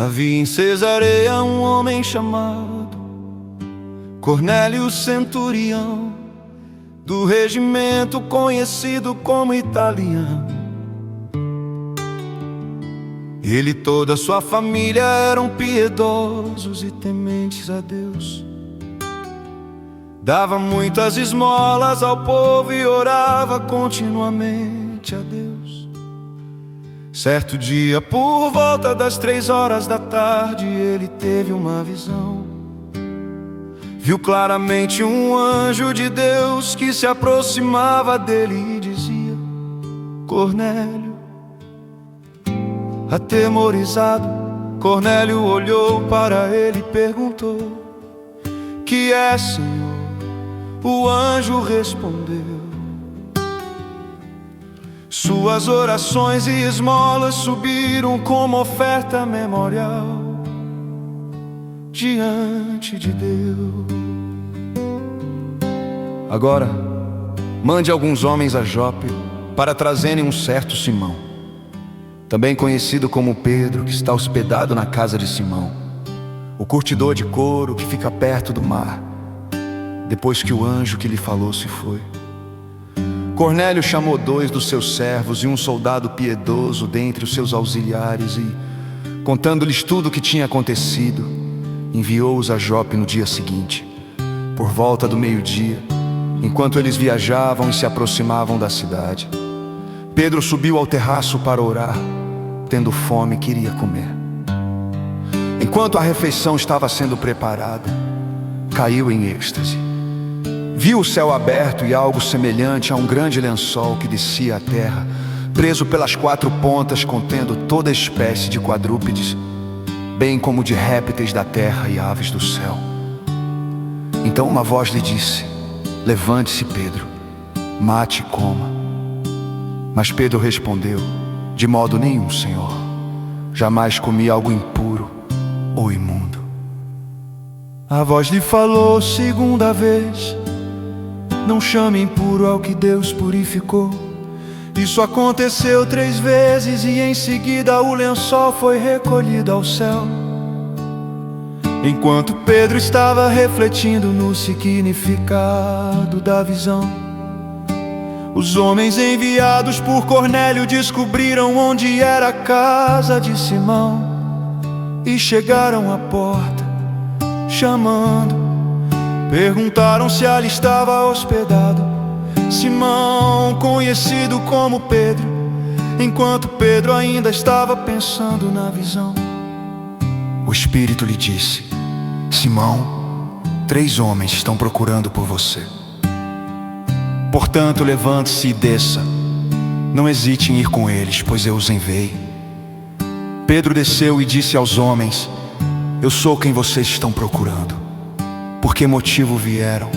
Havia em Cesareia um homem chamado Cornélio Centurião, do regimento conhecido como Italiano. Ele e toda a sua família eram piedosos e tementes a Deus. Dava muitas esmolas ao povo e orava continuamente a Deus. Certo dia, por volta das 3 horas da tarde, ele teve uma visão. Viu claramente um anjo de Deus que se aproximava dele e dizia: Cornélio. Atemorizado, Cornélio olhou para ele e perguntou: Que é, Senhor? O anjo respondeu: Suas orações e esmolas subiram como oferta memorial diante de Deus. Agora, mande alguns homens a Jope para trazerem um certo Simão, também conhecido como Pedro, que está hospedado na casa de Simão, o curtidor de couro que fica perto do mar. Depois que o anjo que lhe falou se foi, Cornélio chamou 2 dos seus servos e um soldado piedoso dentre os seus auxiliares e, contando-lhes tudo o que tinha acontecido, enviou-os a Jope no dia seguinte, por volta do meio-dia, enquanto eles viajavam e se aproximavam da cidade. Pedro subiu ao terraço para orar. Tendo fome, queria comer. Enquanto a refeição estava sendo preparada, caiu em êxtase. Viu o céu aberto e algo semelhante a um grande lençol que descia à terra, preso pelas 4 pontas, contendo toda espécie de quadrúpedes, bem como de répteis da terra e aves do céu. Então uma voz lhe disse: Levante-se, Pedro, mate e coma. Mas Pedro respondeu: De modo nenhum, Senhor. Jamais comi algo impuro ou imundo. A voz lhe falou segunda vez: Não chame impuro ao que Deus purificou. Isso aconteceu 3 vezes e em seguida o lençol foi recolhido ao céu. Enquanto Pedro estava refletindo no significado da visão, os homens enviados por Cornélio descobriram onde era a casa de Simão e chegaram à porta, chamando. Perguntaram se ali estava hospedado Simão, conhecido como Pedro. Enquanto Pedro ainda estava pensando na visão, o Espírito lhe disse: Simão, 3 homens estão procurando por você. Portanto, levante-se e desça. Não hesite em ir com eles, pois eu os enviei. Pedro desceu e disse aos homens: Eu sou quem vocês estão procurando. Por que motivo vieram?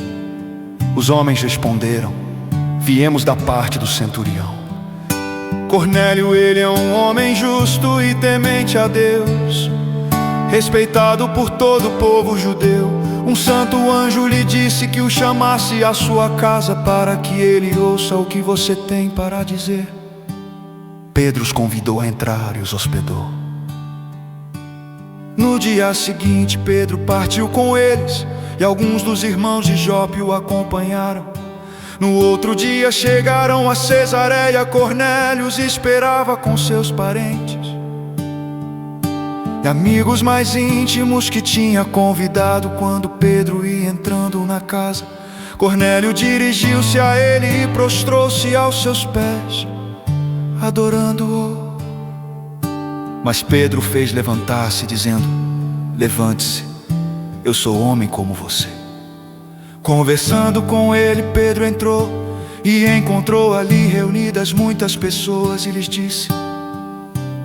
Os homens responderam: Viemos da parte do centurião. Cornélio, ele é um homem justo e temente a Deus, respeitado por todo o povo judeu. Um santo anjo lhe disse que o chamasse à sua casa para que ele ouça o que você tem para dizer. Pedro os convidou a entrar e os hospedou. No dia seguinte, Pedro partiu com eles e alguns dos irmãos de Jope o acompanharam. No outro dia chegaram a Cesareia. Cornélio os esperava com seus parentes e amigos mais íntimos que tinha convidado. Quando Pedro ia entrando na casa, Cornélio dirigiu-se a ele e prostrou-se aos seus pés, adorando-o. Mas Pedro fez levantar-se, dizendo: Levante-se, eu sou homem como você. Conversando com ele, Pedro entrou e encontrou ali reunidas muitas pessoas e lhes disse: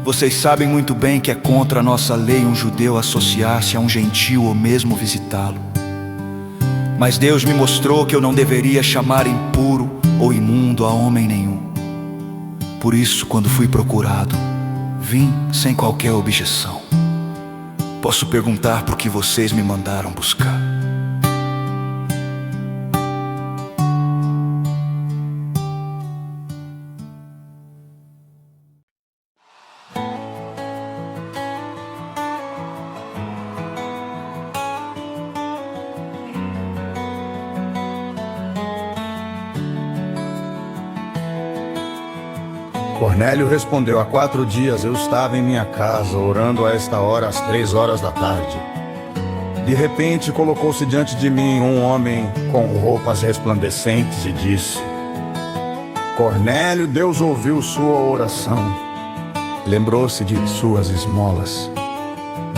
Vocês sabem muito bem que é contra a nossa lei um judeu associar-se a um gentil ou mesmo visitá-lo. Mas Deus me mostrou que eu não deveria chamar impuro ou imundo a homem nenhum. Por isso, quando fui procurado, vim sem qualquer objeção. Posso perguntar por que vocês me mandaram buscar? Cornélio respondeu: há 4 dias eu estava em minha casa, orando a esta hora, às 3 horas da tarde. De repente colocou-se diante de mim um homem com roupas resplandecentes e disse: Cornélio, Deus ouviu sua oração. Lembrou-se de suas esmolas.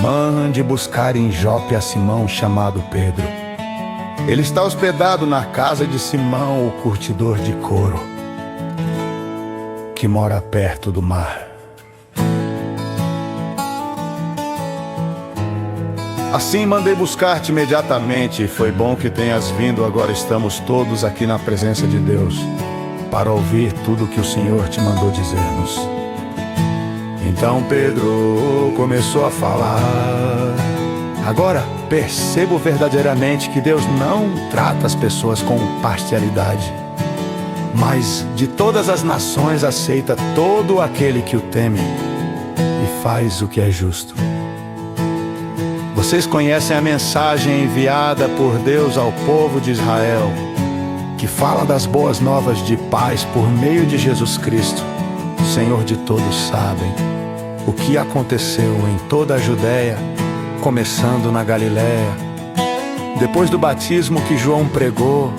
Mande buscar em Jope a Simão, chamado Pedro. Ele está hospedado na casa de Simão, o curtidor de couro, que mora perto do mar. Assim mandei buscar-te imediatamente, e foi bom que tenhas vindo. Agora estamos todos aqui na presença de Deus, para ouvir tudo que o Senhor te mandou dizer-nos. Então Pedro começou a falar: agora percebo verdadeiramente que Deus não trata as pessoas com parcialidade, mas de todas as nações aceita todo aquele que o teme e faz o que é justo. Vocês conhecem a mensagem enviada por Deus ao povo de Israel, que fala das boas novas de paz por meio de Jesus Cristo. Senhor de todos sabem o que aconteceu em toda a Judéia, começando na Galiléia, depois do batismo que João pregou,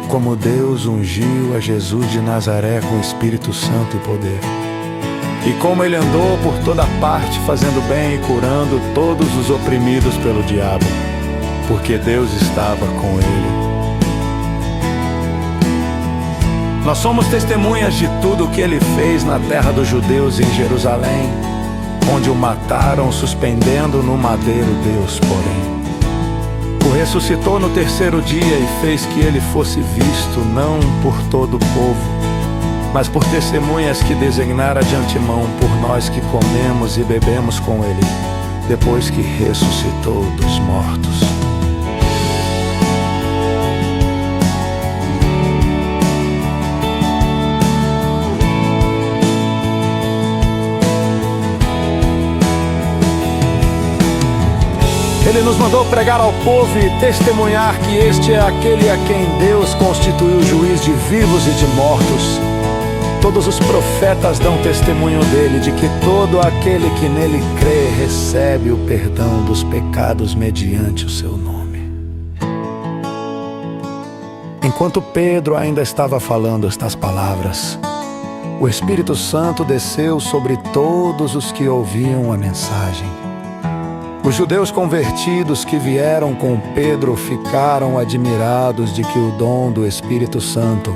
como Deus ungiu a Jesus de Nazaré com o Espírito Santo e poder, e como ele andou por toda parte fazendo bem e curando todos os oprimidos pelo diabo, porque Deus estava com ele. Nós somos testemunhas de tudo o que ele fez na terra dos judeus em Jerusalém, onde o mataram suspendendo no madeiro. Deus, porém, o ressuscitou no 3º dia e fez que ele fosse visto não por todo o povo, mas por testemunhas que designara de antemão por nós que comemos e bebemos com ele, depois que ressuscitou dos mortos. Ele nos mandou pregar ao povo e testemunhar que este é aquele a quem Deus constituiu juiz de vivos e de mortos. Todos os profetas dão testemunho dele, de que todo aquele que nele crê recebe o perdão dos pecados mediante o seu nome. Enquanto Pedro ainda estava falando estas palavras, o Espírito Santo desceu sobre todos os que ouviam a mensagem. Os judeus convertidos que vieram com Pedro ficaram admirados de que o dom do Espírito Santo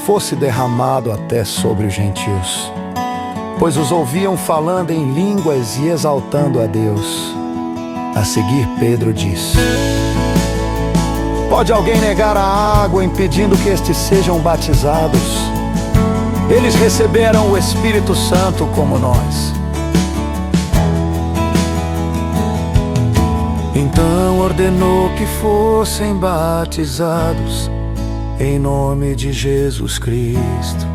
fosse derramado até sobre os gentios, pois os ouviam falando em línguas e exaltando a Deus. A seguir, Pedro disse: pode alguém negar a água impedindo que estes sejam batizados? Eles receberam o Espírito Santo como nós. Então ordenou que fossem batizados em nome de Jesus Cristo.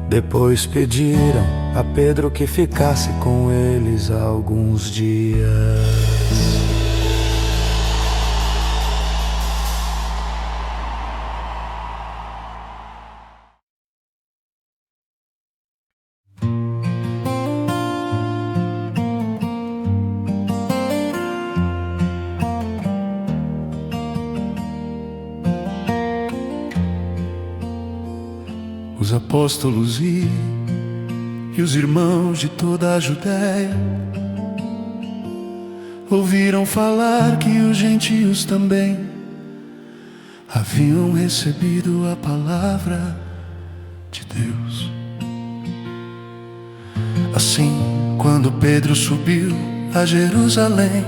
Depois pediram a Pedro que ficasse com eles alguns dias. Os apóstolos e os irmãos de toda a Judéia ouviram falar que os gentios também haviam recebido a palavra de Deus. Assim, quando Pedro subiu a Jerusalém,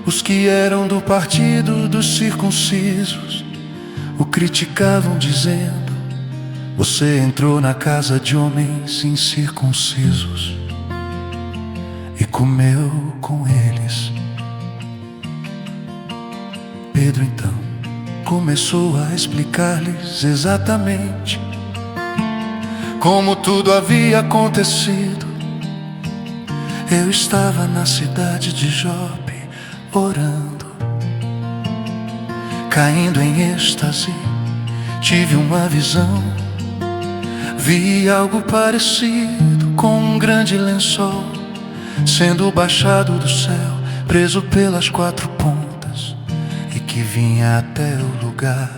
os que eram do partido dos circuncisos o criticavam, dizendo: você entrou na casa de homens incircuncisos e comeu com eles. Pedro então começou a explicar-lhes exatamente como tudo havia acontecido. Eu estava na cidade de Jope orando, caindo em êxtase, tive uma visão. Vi algo parecido com um grande lençol sendo baixado do céu, preso pelas quatro pontas, e que vinha até o lugar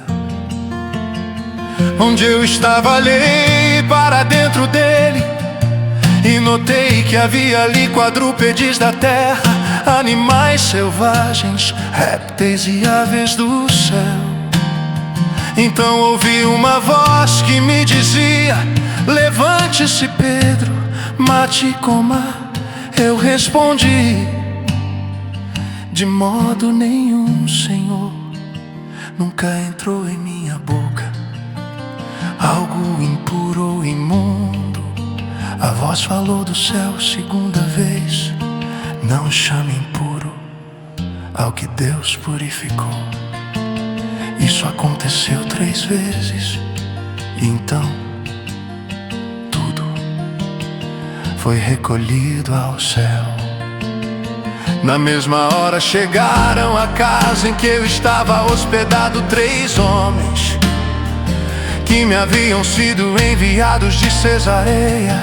onde eu estava. Olhei para dentro dele e notei que havia ali quadrúpedes da terra, animais selvagens, répteis e aves do céu. Então ouvi uma voz que me dizia: levante-se, Pedro, mate e coma. Eu respondi: de modo nenhum, Senhor, nunca entrou em minha boca algo impuro ou imundo. A voz falou do céu segunda vez: não chame impuro ao que Deus purificou. Isso aconteceu 3 vezes, e então tudo foi recolhido ao céu. Na mesma hora chegaram à casa em que eu estava hospedado 3 homens que me haviam sido enviados de Cesareia.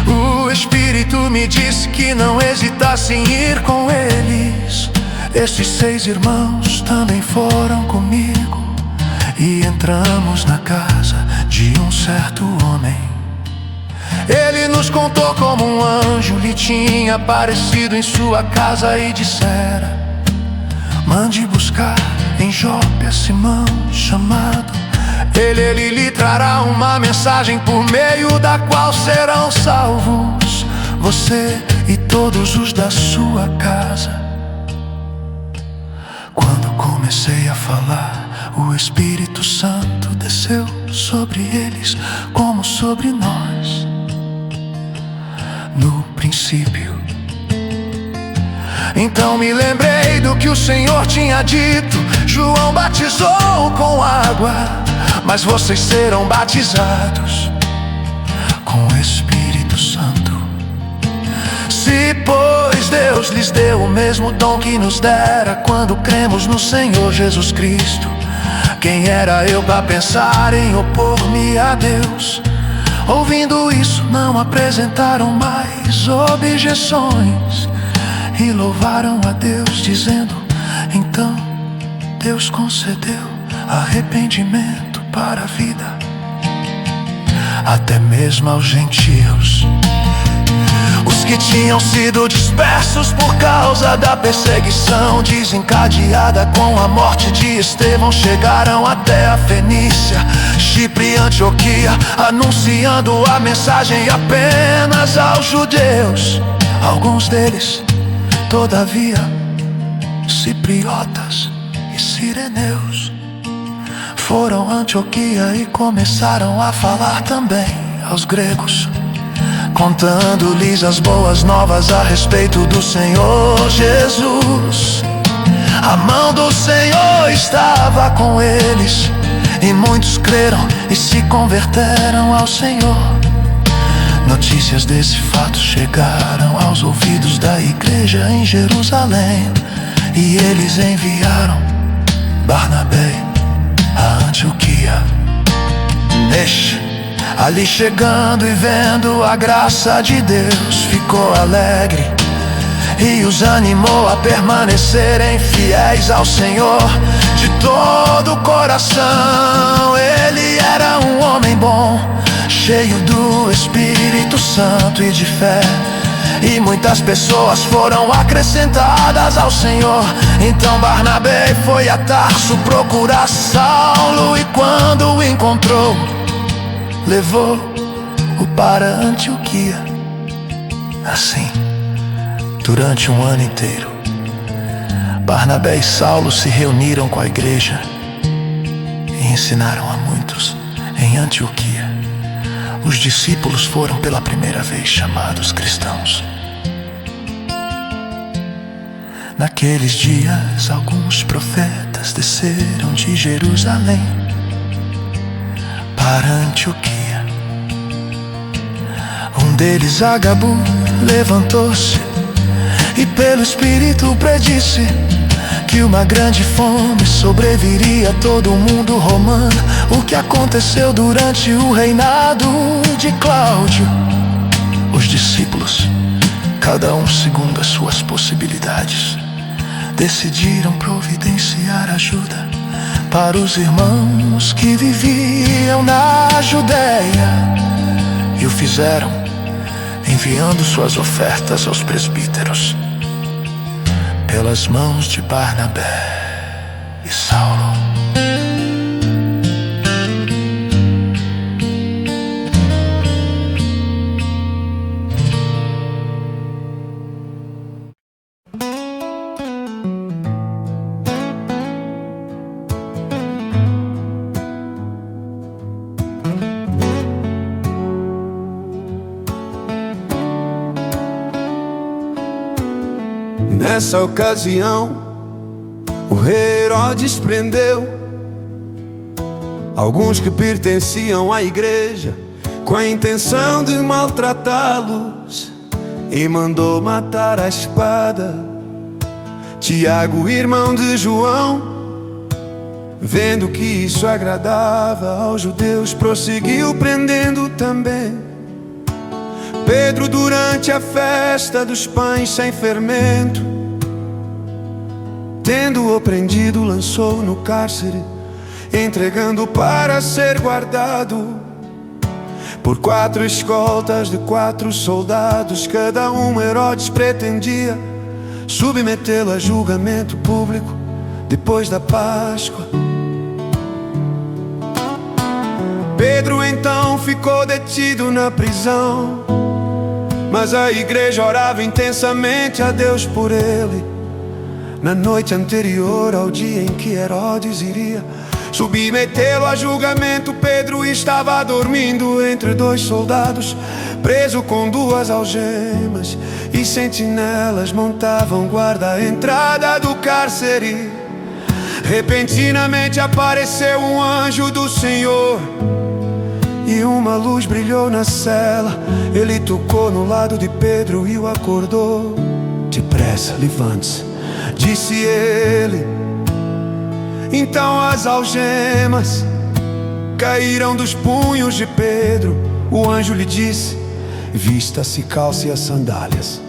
O Espírito me disse que não hesitasse em ir com eles. Estes 6 irmãos também foram comigo, e entramos na casa de um certo homem. Ele nos contou como um anjo lhe tinha aparecido em sua casa e dissera: mande buscar em Jope a Simão chamado. Ele lhe trará uma mensagem por meio da qual serão salvos você e todos os da sua casa. Quando comecei a falar, o Espírito Santo desceu sobre eles como sobre nós no princípio. Então me lembrei do que o Senhor tinha dito: João batizou com água, mas vocês serão batizados com o Espírito Santo. Se, pois, Deus lhes deu o mesmo dom que nos dera quando cremos no Senhor Jesus Cristo, quem era eu para pensar em opor-me a Deus? Ouvindo isso, não apresentaram mais objeções e louvaram a Deus, dizendo: então Deus concedeu arrependimento para a vida até mesmo aos gentios. Os que tinham sido dispersos por causa da perseguição desencadeada com a morte de Estevão chegaram até a Fenícia, Chipre e Antioquia, anunciando a mensagem apenas aos judeus. Alguns deles, todavia, cipriotas e cireneus, foram a Antioquia e começaram a falar também aos gregos, contando-lhes as boas novas a respeito do Senhor Jesus. A mão do Senhor estava com eles, e muitos creram e se converteram ao Senhor. Notícias desse fato chegaram aos ouvidos da igreja em Jerusalém, e eles enviaram Barnabé a Antioquia. Ali chegando e vendo a graça de Deus, ficou alegre e os animou a permanecerem fiéis ao Senhor de todo o coração. Ele era um homem bom, cheio do Espírito Santo e de fé, e muitas pessoas foram acrescentadas ao Senhor. Então Barnabé foi a Tarso procurar Saulo, e quando o encontrou, levou-o para Antioquia. Assim, durante um ano inteiro, Barnabé e Saulo se reuniram com a igreja e ensinaram a muitos em Antioquia. Os discípulos foram pela primeira vez chamados cristãos. Naqueles dias, alguns profetas desceram de Jerusalém para Antioquia. Um deles, Agabu, levantou-se e pelo Espírito predisse que que uma grande fome sobreviria a todo o mundo romano. O que aconteceu durante o reinado de Cláudio? Os discípulos, cada um segundo as suas possibilidades, decidiram providenciar ajuda para os irmãos que viviam na Judéia, e o fizeram enviando suas ofertas aos presbíteros pelas mãos de Barnabé e Saulo. Nessa ocasião, o rei Herodes prendeu alguns que pertenciam à igreja, com a intenção de maltratá-los, e mandou matar à espada Tiago, irmão de João. Vendo que isso agradava aos judeus, prosseguiu prendendo também Pedro durante a festa dos pães sem fermento. Tendo-o prendido, lançou no cárcere, entregando para ser guardado por 4 escoltas de 4 soldados. Cada um Herodes pretendia submetê-lo a julgamento público depois da Páscoa. Pedro então ficou detido na prisão, mas a igreja orava intensamente a Deus por ele. Na noite anterior ao dia em que Herodes iria submetê-lo a julgamento, Pedro estava dormindo entre 2 soldados, preso com 2 algemas, e sentinelas montavam guarda à entrada do cárcere. Repentinamente apareceu um anjo do Senhor, e uma luz brilhou na cela. Ele tocou no lado de Pedro e o acordou. Depressa, levante-se, disse ele. Então as algemas caíram dos punhos de Pedro. O anjo lhe disse: vista-se, calce as sandálias.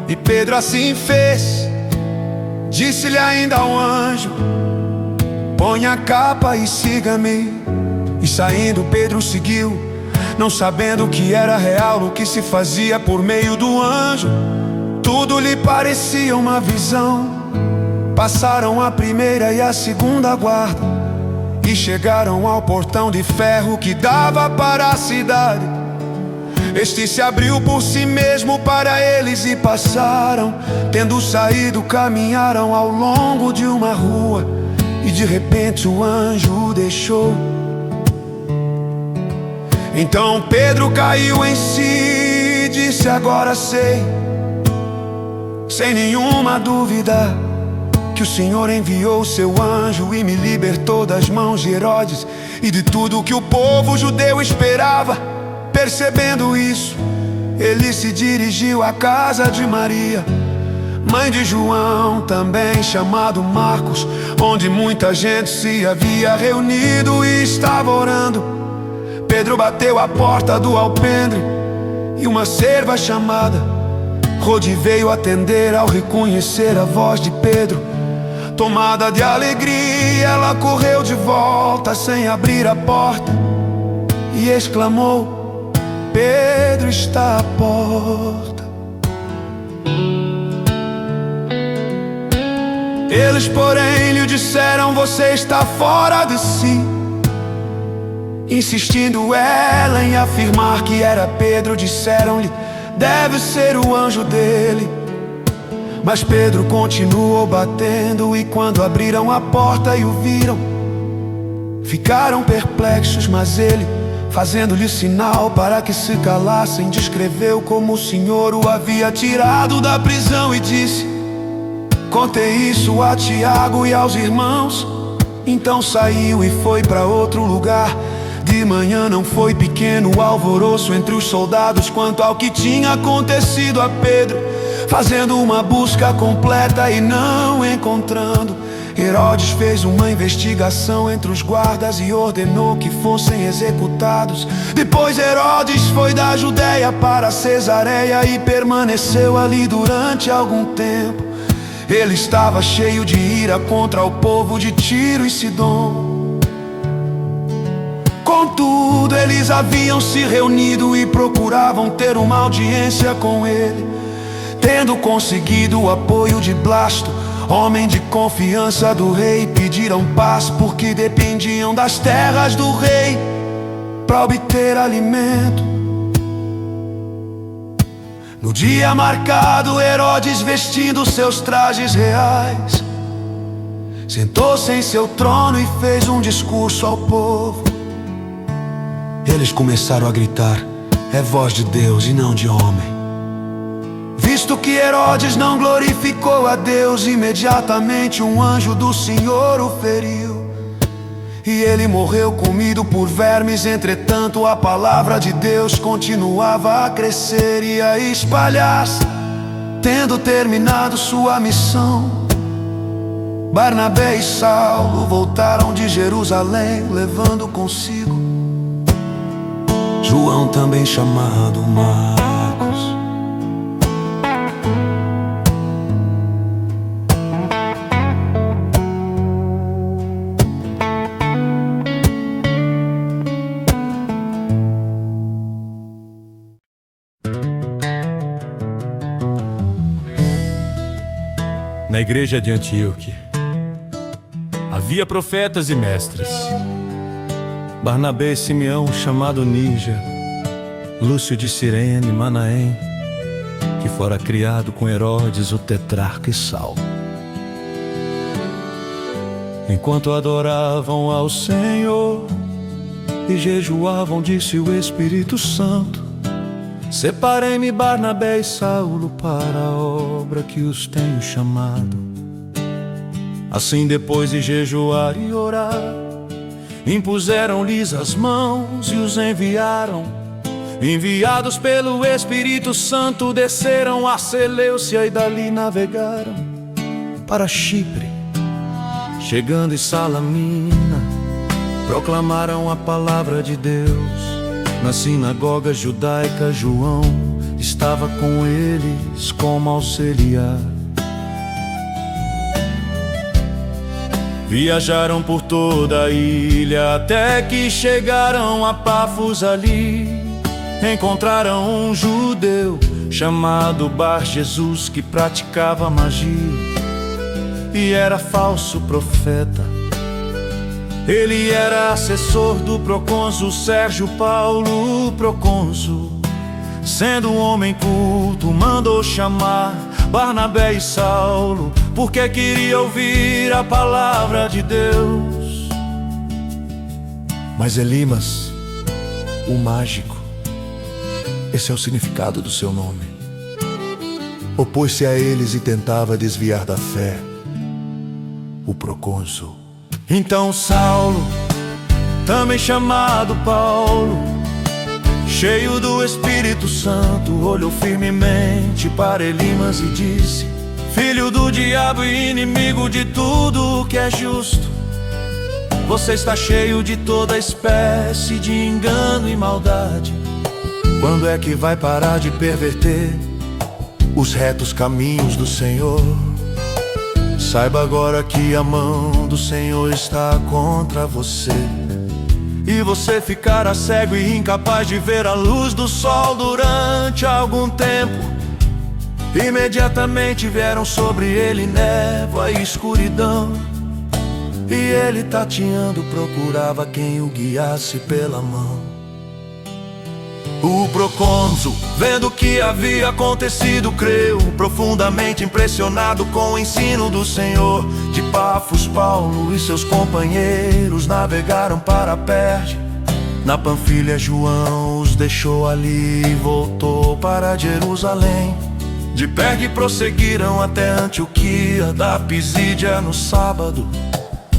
E Pedro assim fez. Disse-lhe ainda ao anjo: ponha a capa e siga-me. E saindo Pedro seguiu, não sabendo que era real o que se fazia por meio do anjo. Tudo lhe parecia uma visão. Passaram a primeira e a segunda guarda e chegaram ao portão de ferro que dava para a cidade. Este se abriu por si mesmo para eles e passaram. Tendo saído, caminharam ao longo de uma rua, e de repente o anjo o deixou. Então Pedro caiu em si e disse: agora sei, sem nenhuma dúvida, que o Senhor enviou seu anjo e me libertou das mãos de Herodes e de tudo que o povo judeu esperava. Percebendo isso, ele se dirigiu à casa de Maria, mãe de João, também chamado Marcos, onde muita gente se havia reunido e estava orando. Pedro bateu à porta do alpendre e uma serva chamada Rode veio atender. Ao reconhecer a voz de Pedro, tomada de alegria, ela correu de volta sem abrir a porta e exclamou: Pedro está à porta. Eles, porém, lhe disseram: você está fora de si. Insistindo ela em afirmar que era Pedro, disseram-lhe: deve ser o anjo dele. Mas Pedro continuou batendo, e quando abriram a porta e o viram, ficaram perplexos. Mas ele, fazendo-lhe sinal para que se calassem, descreveu como o Senhor o havia tirado da prisão e disse: contei isso a Tiago e aos irmãos. Então saiu e foi para outro lugar. De manhã não foi pequeno o alvoroço entre os soldados quanto ao que tinha acontecido a Pedro. fazendo uma busca completa e não encontrando. Herodes fez uma investigação entre os guardas e ordenou que fossem executados. Depois Herodes foi da Judéia para Cesareia e permaneceu ali durante algum tempo. Ele estava cheio de ira contra o povo de Tiro e Sidom. Contudo, eles haviam se reunido e procuravam ter uma audiência com ele. Tendo conseguido o apoio de Blasto, homem de confiança do rei, pediram paz porque dependiam das terras do rei para obter alimento. No dia marcado, Herodes, vestindo seus trajes reais, sentou-se em seu trono e fez um discurso ao povo. Eles começaram a gritar: é voz de Deus e não de homem. Visto que Herodes não glorificou a Deus, imediatamente um anjo do Senhor o feriu, e ele morreu comido por vermes. Entretanto, a palavra de Deus continuava a crescer e a espalhar-se. Tendo terminado sua missão, Barnabé e Saulo voltaram de Jerusalém, levando consigo João, também chamado Marcos. Na igreja de Antioquia havia profetas e mestres: Barnabé e Simeão, chamado Níger, Lúcio de Cirene, Manaém, que fora criado com Herodes o tetrarca, e Saulo. Enquanto adoravam ao Senhor e jejuavam, disse o Espírito Santo: separei-me Barnabé e Saulo para a obra que os tenho chamado. Assim, depois de jejuar e orar, impuseram-lhes as mãos e os enviaram. Enviados pelo Espírito Santo, desceram a Seleucia e dali navegaram para Chipre. Chegando em Salamina, proclamaram a palavra de Deus. Na sinagoga judaica, João estava com eles como auxiliar. Viajaram por toda a ilha até que chegaram a Pafos. Ali encontraram um judeu chamado Bar-Jesus, que praticava magia e era falso profeta. Ele era assessor do procônsul Sérgio Paulo. O procônsul, sendo um homem culto, mandou chamar Barnabé e Saulo, porque queria ouvir a palavra de Deus. Mas Elimas, o mágico, esse é o significado do seu nome, opôs-se a eles e tentava desviar da fé o procônsul. Então Saulo, também chamado Paulo, cheio do Espírito Santo, olhou firmemente para Elimas e disse: filho do diabo e inimigo de tudo o que é justo, você está cheio de toda espécie de engano e maldade. Quando é que vai parar de perverter os retos caminhos do Senhor? Saiba agora que a mão do Senhor está contra você, e você ficará cego e incapaz de ver a luz do sol durante algum tempo. Imediatamente vieram sobre ele névoa e escuridão, e ele, tateando, procurava quem o guiasse pela mão. O procônsul, vendo o que havia acontecido, creu, profundamente impressionado com o ensino do Senhor. De Pafos, Paulo e seus companheiros navegaram para Perge. Na Panfilha, João os deixou ali e voltou para Jerusalém. De Perge prosseguiram até Antioquia da Pisídia no sábado.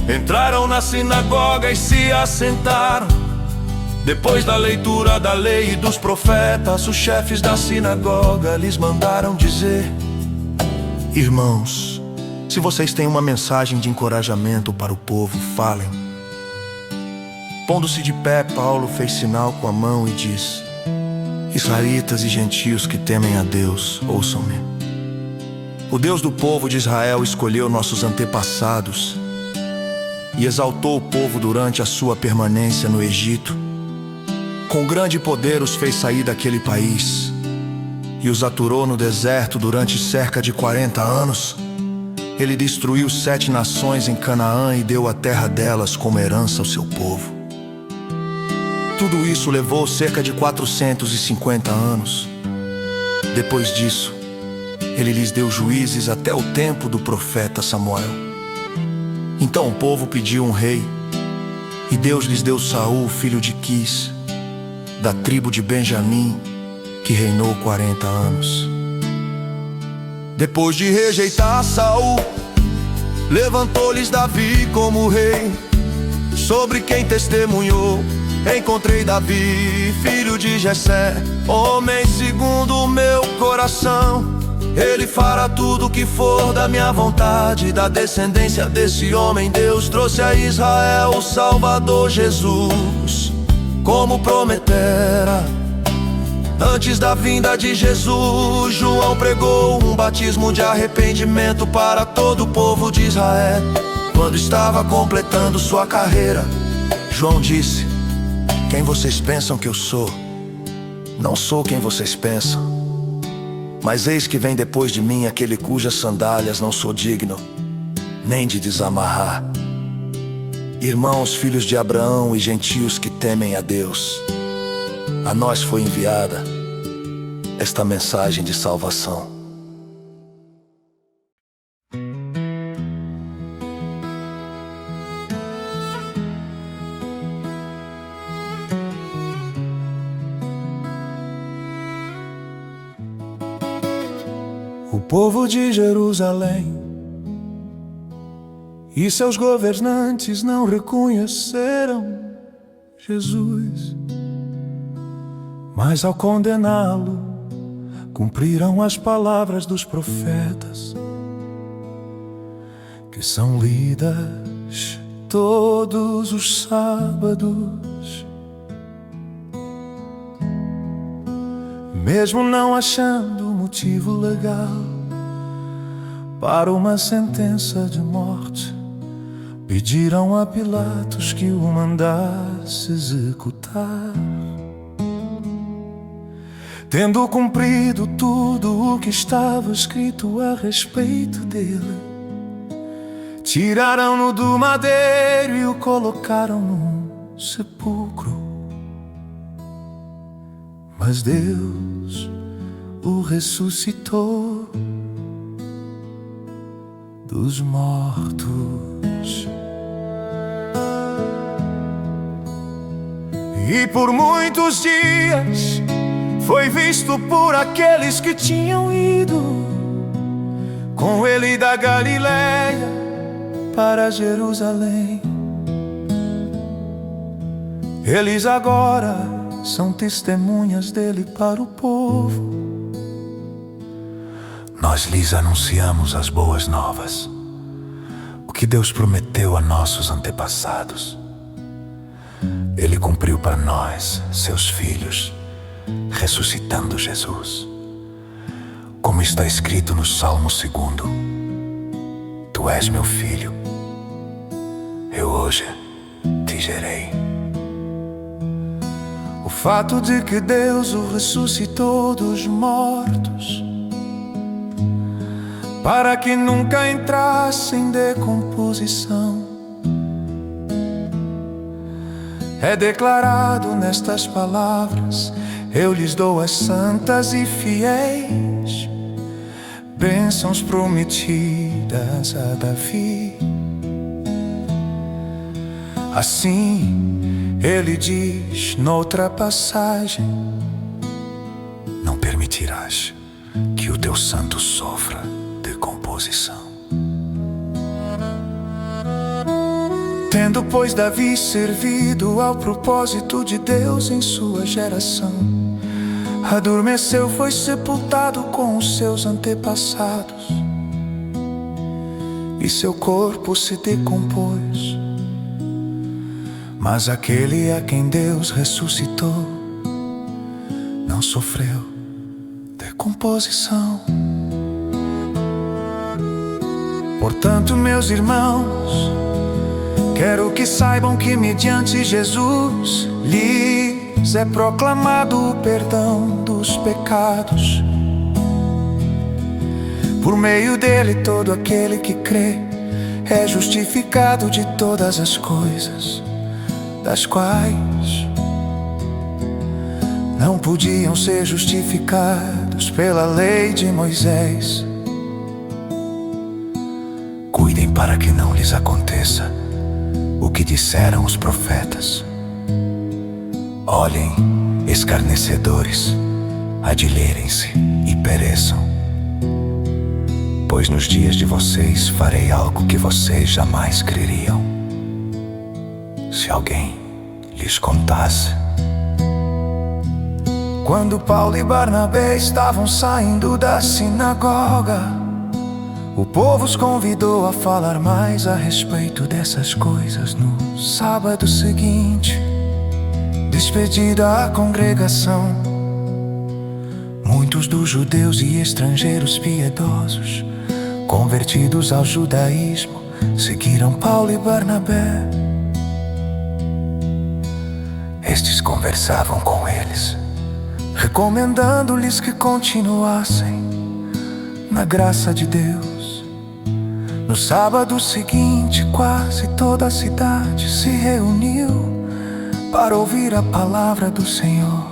Entraram na sinagoga e se assentaram. Depois da leitura da lei e dos profetas, os chefes da sinagoga lhes mandaram dizer: Irmãos, se vocês têm uma mensagem de encorajamento para o povo, falem. Pondo-se de pé, Paulo fez sinal com a mão e disse: Israelitas e gentios que temem a Deus, ouçam-me. O Deus do povo de Israel escolheu nossos antepassados e exaltou o povo durante a sua permanência no Egito. Com grande poder os fez sair daquele país e os aturou no deserto durante cerca de 40 anos. Ele destruiu 7 nações em Canaã e deu a terra delas como herança ao seu povo. Tudo isso levou cerca de 450 anos. Depois disso, ele lhes deu juízes até o tempo do profeta Samuel. Então o povo pediu um rei, e Deus lhes deu Saul, filho de Quis, da tribo de Benjamim, que reinou 40 anos. Depois de rejeitar Saul, levantou-lhes Davi como rei, sobre quem testemunhou: encontrei Davi, filho de Jessé, homem segundo o meu coração. Ele fará tudo o que for da minha vontade. Da descendência desse homem, Deus trouxe a Israel o Salvador Jesus, como prometera. Antes da vinda de Jesus, João pregou um batismo de arrependimento para todo o povo de Israel. Quando estava completando sua carreira, João disse: quem vocês pensam que eu sou? Não sou quem vocês pensam, mas eis que vem depois de mim aquele cujas sandálias não sou digno nem de desamarrar. Irmãos, filhos de Abraão e gentios que temem a Deus, a nós foi enviada esta mensagem de salvação. O povo de Jerusalém e seus governantes não reconheceram Jesus, mas ao condená-lo, cumpriram as palavras dos profetas, que são lidas todos os sábados. Mesmo não achando motivo legal para uma sentença de morte, pediram a Pilatos que o mandasse executar. Tendo cumprido tudo o que estava escrito a respeito dele, tiraram-no do madeiro e o colocaram num sepulcro. Mas Deus o ressuscitou dos mortos. E por muitos dias foi visto por aqueles que tinham ido com ele da Galileia para Jerusalém. Eles agora são testemunhas dele para o povo. Nós lhes anunciamos as boas novas, o que Deus prometeu a nossos antepassados. Ele cumpriu para nós, seus filhos, ressuscitando Jesus. Como está escrito no Salmo 2: Tu és meu filho, eu hoje te gerei. O fato de que Deus o ressuscitou dos mortos, para que nunca entrasse em decomposição, é declarado nestas palavras: eu lhes dou as santas e fiéis bênçãos prometidas a Davi. Assim ele diz noutra passagem: não permitirás que o teu santo sofra decomposição. Tendo, pois, Davi servido ao propósito de Deus em sua geração, adormeceu, foi sepultado com os seus antepassados. e seu corpo se decompôs. Mas aquele a quem Deus ressuscitou não sofreu decomposição. Portanto, meus irmãos, quero que saibam que mediante Jesus lhes é proclamado o perdão dos pecados. Por meio dele, todo aquele que crê é justificado de todas as coisas das quais não podiam ser justificados pela lei de Moisés. Cuidem para que não lhes aconteça o que disseram os profetas. Olhem, escarnecedores, adilhem-se e pereçam, pois nos dias de vocês farei algo que vocês jamais creriam, se alguém lhes contasse. Quando Paulo e Barnabé estavam saindo da sinagoga, o povo os convidou a falar mais a respeito dessas coisas. No sábado seguinte, despedida a congregação, muitos dos judeus e estrangeiros piedosos, convertidos ao judaísmo, seguiram Paulo e Barnabé. Estes conversavam com eles, recomendando-lhes que continuassem na graça de Deus. No sábado seguinte, quase toda a cidade se reuniu para ouvir a palavra do Senhor.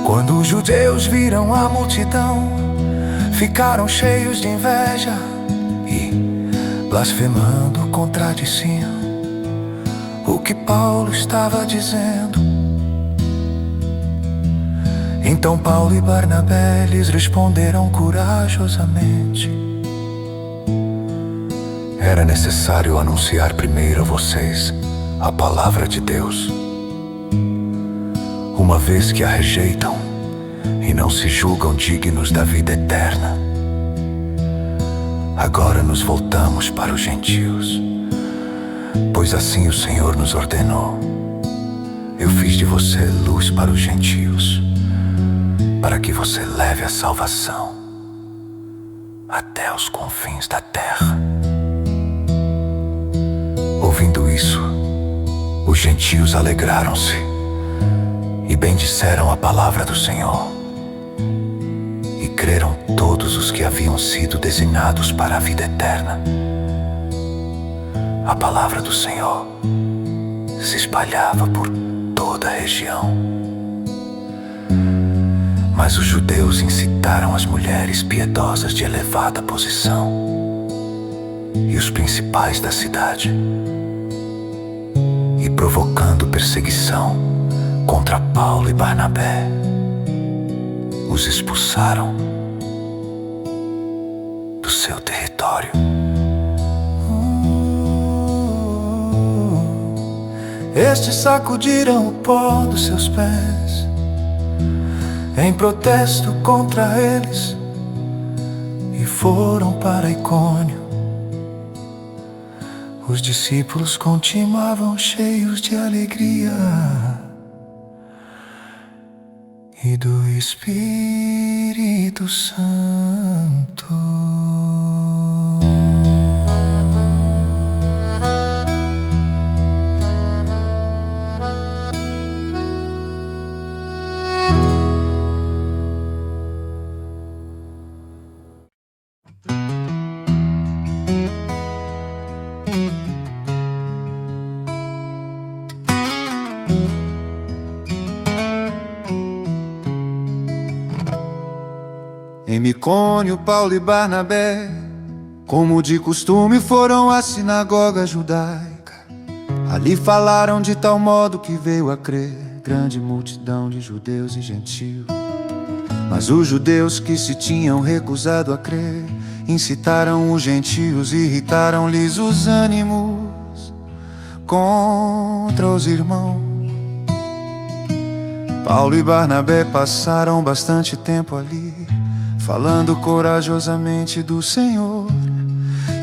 Quando os judeus viram a multidão, ficaram cheios de inveja e, blasfemando, contradiciam o que Paulo estava dizendo. Então Paulo e Barnabé lhes responderam corajosamente: era necessário anunciar primeiro a vocês a palavra de Deus. Uma vez que a rejeitam e não se julgam dignos da vida eterna, agora nos voltamos para os gentios, pois assim o Senhor nos ordenou. Eu fiz de você luz para os gentios, para que você leve a salvação até os confins da terra. Ouvindo isso, os gentios alegraram-se e bendisseram a palavra do Senhor. E creram todos os que haviam sido designados para a vida eterna. A palavra do Senhor se espalhava por toda a região. Mas os judeus incitaram as mulheres piedosas de elevada posição e os principais da cidade, e provocando perseguição contra Paulo e Barnabé, os expulsaram do seu território. Estes sacudiram o pó dos seus pés em protesto contra eles e foram para Icônio. Os discípulos continuavam cheios de alegria e do Espírito Santo. Em Icônio, Paulo e Barnabé, como de costume, foram à sinagoga judaica. Ali falaram de tal modo que veio a crer grande multidão de judeus e gentios. Mas os judeus que se tinham recusado a crer incitaram os gentios e irritaram-lhes os ânimos contra os irmãos. Paulo e Barnabé passaram bastante tempo ali, falando corajosamente do Senhor,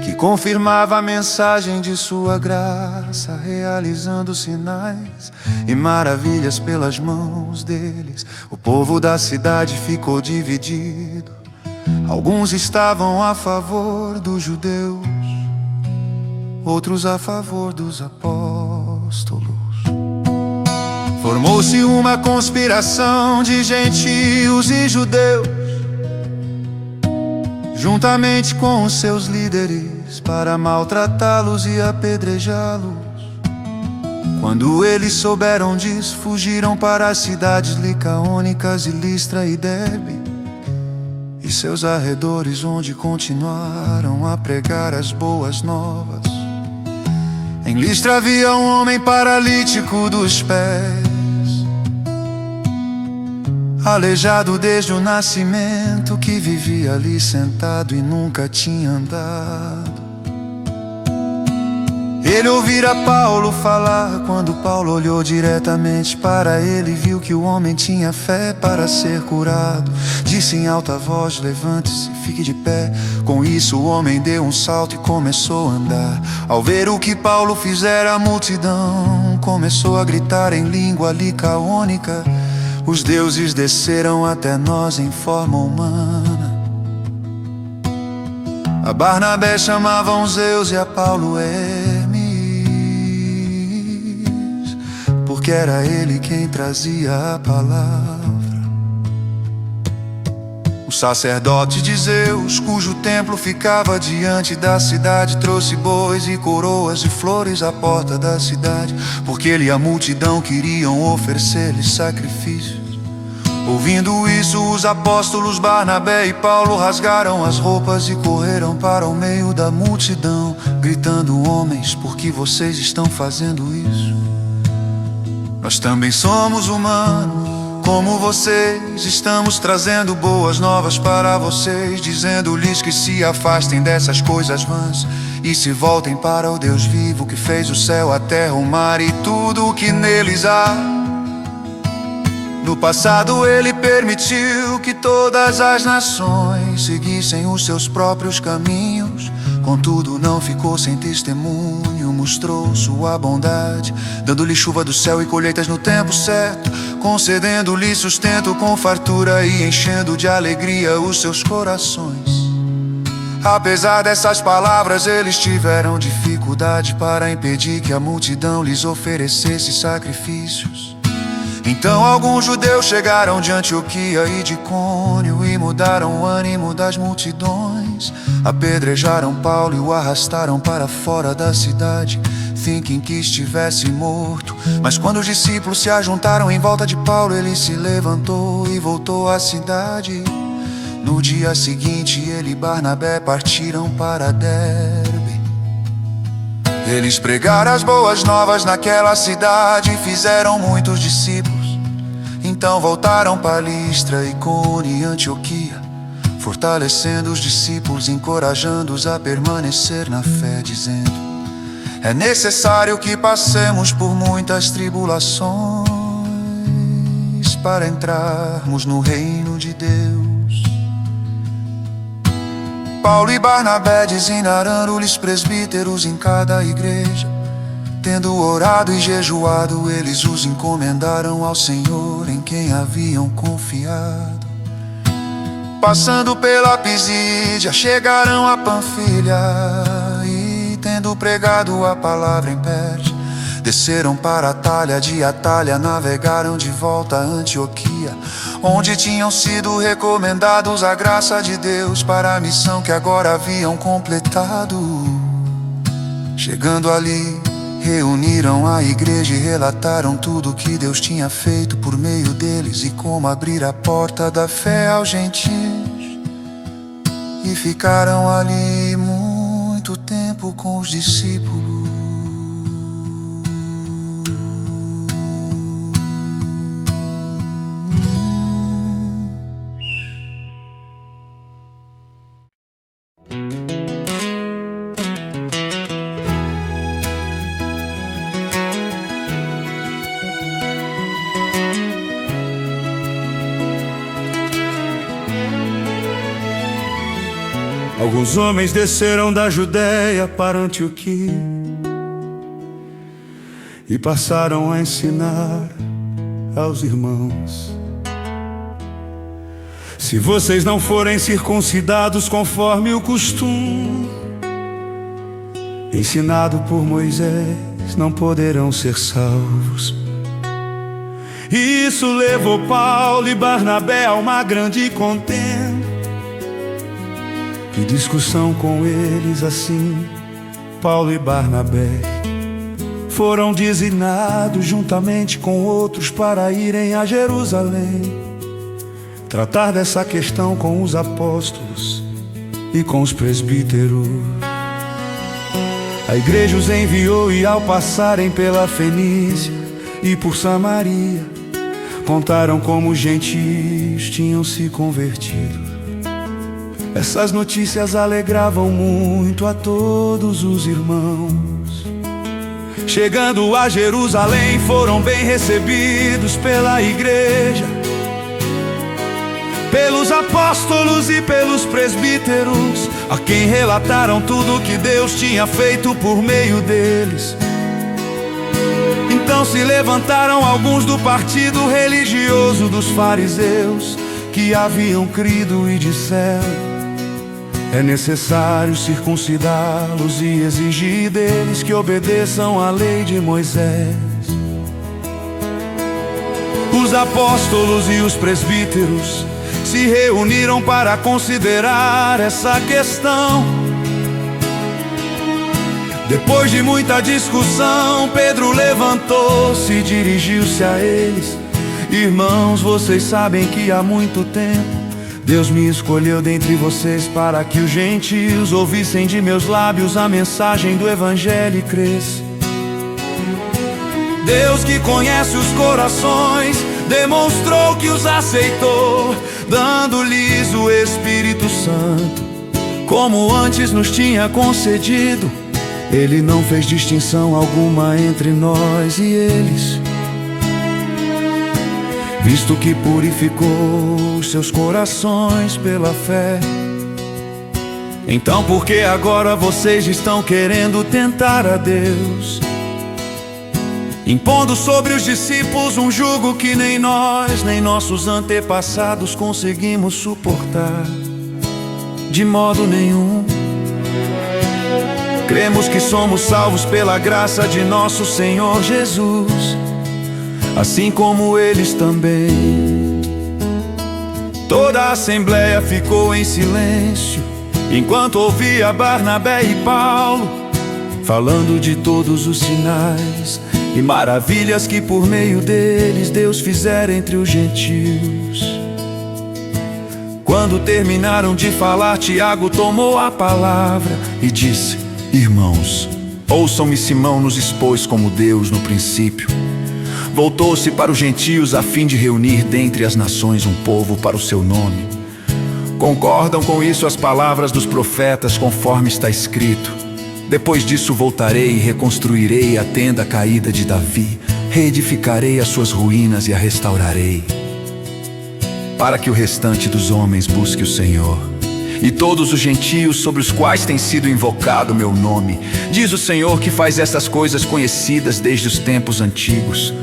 que confirmava a mensagem de sua graça, realizando sinais e maravilhas pelas mãos deles. O povo da cidade ficou dividido. Alguns estavam a favor dos judeus, outros a favor dos apóstolos. Formou-se uma conspiração de gentios e judeus, juntamente com os seus líderes, para maltratá-los e apedrejá-los. Quando eles souberam disso, fugiram para as cidades licaônicas e Listra e Derbe e seus arredores, onde continuaram a pregar as boas novas. Em Listra havia um homem paralítico dos pés, aleijado desde o nascimento, que vivia ali sentado e nunca tinha andado. Ele ouvira Paulo falar. Quando Paulo olhou diretamente para ele, viu que o homem tinha fé para ser curado. Disse em alta voz: levante-se, fique de pé. Com isso o homem deu um salto e começou a andar. Ao ver o que Paulo fizera, a multidão começou a gritar em língua licaônica: os deuses desceram até nós em forma humana. A Barnabé chamavam Zeus e a Paulo Hermes, porque era ele quem trazia a palavra. O sacerdote de Zeus, cujo templo ficava diante da cidade, trouxe bois e coroas e flores à porta da cidade, porque ele e a multidão queriam oferecer-lhe sacrifícios. Ouvindo isso, os apóstolos Barnabé e Paulo rasgaram as roupas e correram para o meio da multidão, gritando: homens, por que vocês estão fazendo isso? Nós também somos humanos, como vocês. Estamos trazendo boas novas para vocês, dizendo-lhes que se afastem dessas coisas vãs e se voltem para o Deus vivo, que fez o céu, a terra, o mar e tudo o que neles há. No passado ele permitiu que todas as nações seguissem os seus próprios caminhos. Contudo não ficou sem testemunho, mostrou sua bondade, dando-lhe chuva do céu e colheitas no tempo certo, concedendo-lhe sustento com fartura e enchendo de alegria os seus corações. Apesar dessas palavras, eles tiveram dificuldade para impedir que a multidão lhes oferecesse sacrifícios. Então alguns judeus chegaram de Antioquia e de Icônio e mudaram o ânimo das multidões. Apedrejaram Paulo e o arrastaram para fora da cidade, fingindo que estivesse morto. Mas quando os discípulos se ajuntaram em volta de Paulo, ele se levantou e voltou à cidade. No dia seguinte ele e Barnabé partiram para Derbe. Eles pregaram as boas novas naquela cidade e fizeram muitos discípulos. Então voltaram para Listra, Icônio e Antioquia, fortalecendo os discípulos, encorajando-os a permanecer na fé, dizendo: é necessário que passemos por muitas tribulações para entrarmos no reino de Deus. Paulo e Barnabé designaram-lhes presbíteros em cada igreja. Tendo orado e jejuado, eles os encomendaram ao Senhor, em quem haviam confiado. Passando pela Pisídia, chegaram a Panfilha e, tendo pregado a palavra em Perge, desceram para Atalha. De Atalha navegaram de volta a Antioquia, onde tinham sido recomendados à graça de Deus para a missão que agora haviam completado. Chegando ali, reuniram a igreja e relataram tudo o que Deus tinha feito por meio deles e como abrir a porta da fé aos gentios. E ficaram ali muito tempo com os discípulos. Alguns homens desceram da Judéia para Antioquia e passaram a ensinar aos irmãos: se vocês não forem circuncidados conforme o costume ensinado por Moisés, não poderão ser salvos. E isso levou Paulo e Barnabé a uma grande contenda e discussão com eles. Assim, Paulo e Barnabé foram designados juntamente com outros para irem a Jerusalém, tratar dessa questão com os apóstolos e com os presbíteros. A igreja os enviou e, ao passarem pela Fenícia e por Samaria, contaram como os gentios tinham se convertido. Essas notícias alegravam muito a todos os irmãos. Chegando a Jerusalém, foram bem recebidos pela igreja, pelos apóstolos e pelos presbíteros, a quem relataram tudo o que Deus tinha feito por meio deles. Então se levantaram alguns do partido religioso dos fariseus, que haviam crido, e disseram: é necessário circuncidá-los e exigir deles que obedeçam à lei de Moisés. Os apóstolos e os presbíteros se reuniram para considerar essa questão. Depois de muita discussão, Pedro levantou-se e dirigiu-se a eles: irmãos, vocês sabem que há muito tempo Deus me escolheu dentre vocês para que os gentios ouvissem de meus lábios a mensagem do Evangelho e crescem. Deus, que conhece os corações, demonstrou que os aceitou, dando-lhes o Espírito Santo, como antes nos tinha concedido. Ele não fez distinção alguma entre nós e eles, visto que purificou os seus corações pela fé. Então por que agora vocês estão querendo tentar a Deus, impondo sobre os discípulos um jugo que nem nós, nem nossos antepassados conseguimos suportar de modo nenhum? Cremos que somos salvos pela graça de nosso Senhor Jesus, assim como eles também. Toda a assembleia ficou em silêncio enquanto ouvia Barnabé e Paulo falando de todos os sinais e maravilhas que por meio deles Deus fizera entre os gentios. Quando terminaram de falar, Tiago tomou a palavra e disse: irmãos, ouçam-me. Simão nos expôs como Deus no princípio. Voltou-se para os gentios a fim de reunir dentre as nações um povo para o seu nome. Concordam com isso as palavras dos profetas, conforme está escrito: depois disso voltarei e reconstruirei a tenda caída de Davi, reedificarei as suas ruínas e a restaurarei, para que o restante dos homens busque o Senhor, e todos os gentios sobre os quais tem sido invocado o meu nome. Diz o Senhor, que faz essas coisas conhecidas desde os tempos antigos.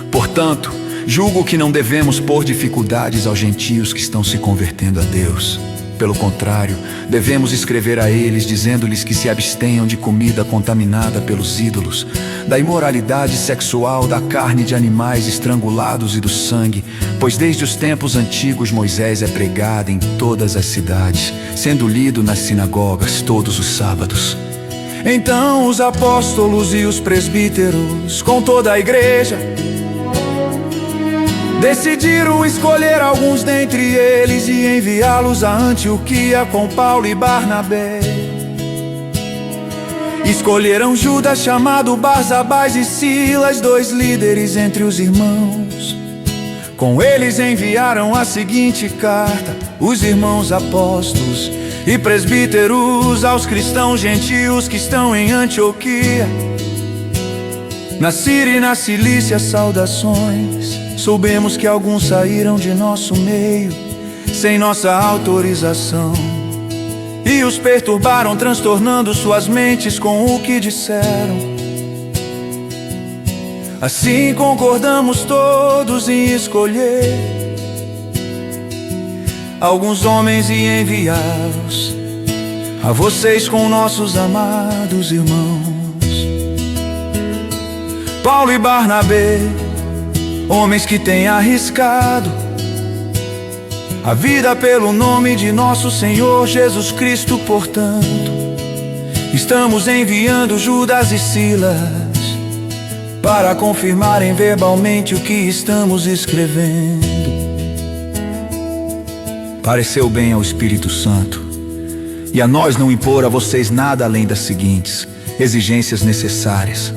Portanto, julgo que não devemos pôr dificuldades aos gentios que estão se convertendo a Deus. Pelo contrário, devemos escrever a eles, dizendo-lhes que se abstenham de comida contaminada pelos ídolos, da imoralidade sexual, da carne de animais estrangulados e do sangue, pois desde os tempos antigos Moisés é pregado em todas as cidades, sendo lido nas sinagogas todos os sábados. Então os apóstolos e os presbíteros, com toda a igreja, decidiram escolher alguns dentre eles e enviá-los a Antioquia com Paulo e Barnabé. Escolheram Judas, chamado Barsabás, e Silas, 2 líderes entre os irmãos. Com eles enviaram a seguinte carta: os irmãos apóstolos e presbíteros, aos cristãos gentios que estão em Antioquia, na Síria e na Cilícia, saudações. Soubemos que alguns saíram de nosso meio sem nossa autorização, e e os perturbaram, transtornando suas mentes com o que disseram. Assim concordamos todos em escolher alguns homens e enviá-los a vocês com nossos amados irmãos. Paulo e Barnabé, homens que têm arriscado a vida pelo nome de nosso Senhor Jesus Cristo. Portanto, estamos enviando Judas e Silas para confirmarem verbalmente o que estamos escrevendo. Pareceu bem ao Espírito Santo e a nós não impor a vocês nada além das seguintes exigências necessárias: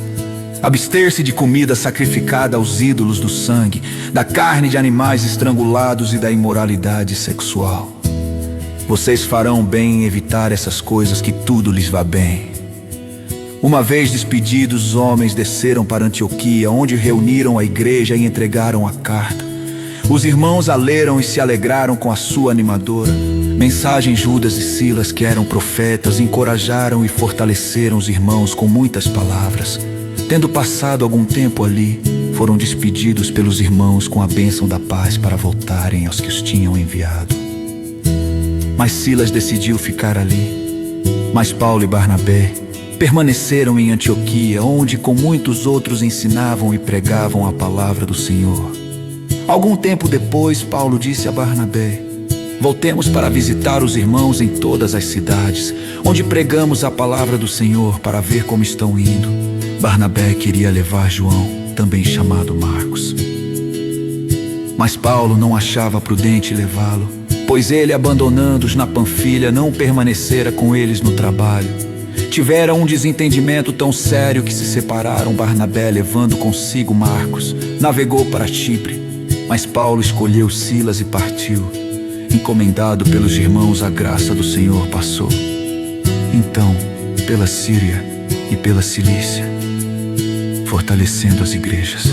abster-se de comida sacrificada aos ídolos do sangue, da carne de animais estrangulados e da imoralidade sexual. Vocês farão bem em evitar essas coisas, que tudo lhes vá bem. Uma vez despedidos, os homens desceram para Antioquia, onde reuniram a igreja e entregaram a carta. Os irmãos a leram e se alegraram com a sua animadora mensagem. Judas e Silas, que eram profetas, encorajaram e fortaleceram os irmãos com muitas palavras. Tendo passado algum tempo ali, foram despedidos pelos irmãos com a bênção da paz para voltarem aos que os tinham enviado. Mas Silas decidiu ficar ali. Mas Paulo e Barnabé permaneceram em Antioquia, onde com muitos outros ensinavam e pregavam a palavra do Senhor. Algum tempo depois, Paulo disse a Barnabé: voltemos para visitar os irmãos em todas as cidades, onde pregamos a palavra do Senhor, para ver como estão indo. Barnabé queria levar João, também chamado Marcos. Mas Paulo não achava prudente levá-lo, pois ele, abandonando-os na Panfilha, não permanecera com eles no trabalho. Tiveram um desentendimento tão sério que se separaram. Barnabé, levando consigo Marcos, navegou para Chipre, mas Paulo escolheu Silas e partiu. Encomendado pelos irmãos, a graça do Senhor passou. Então, pela Síria e pela Cilícia, fortalecendo as igrejas.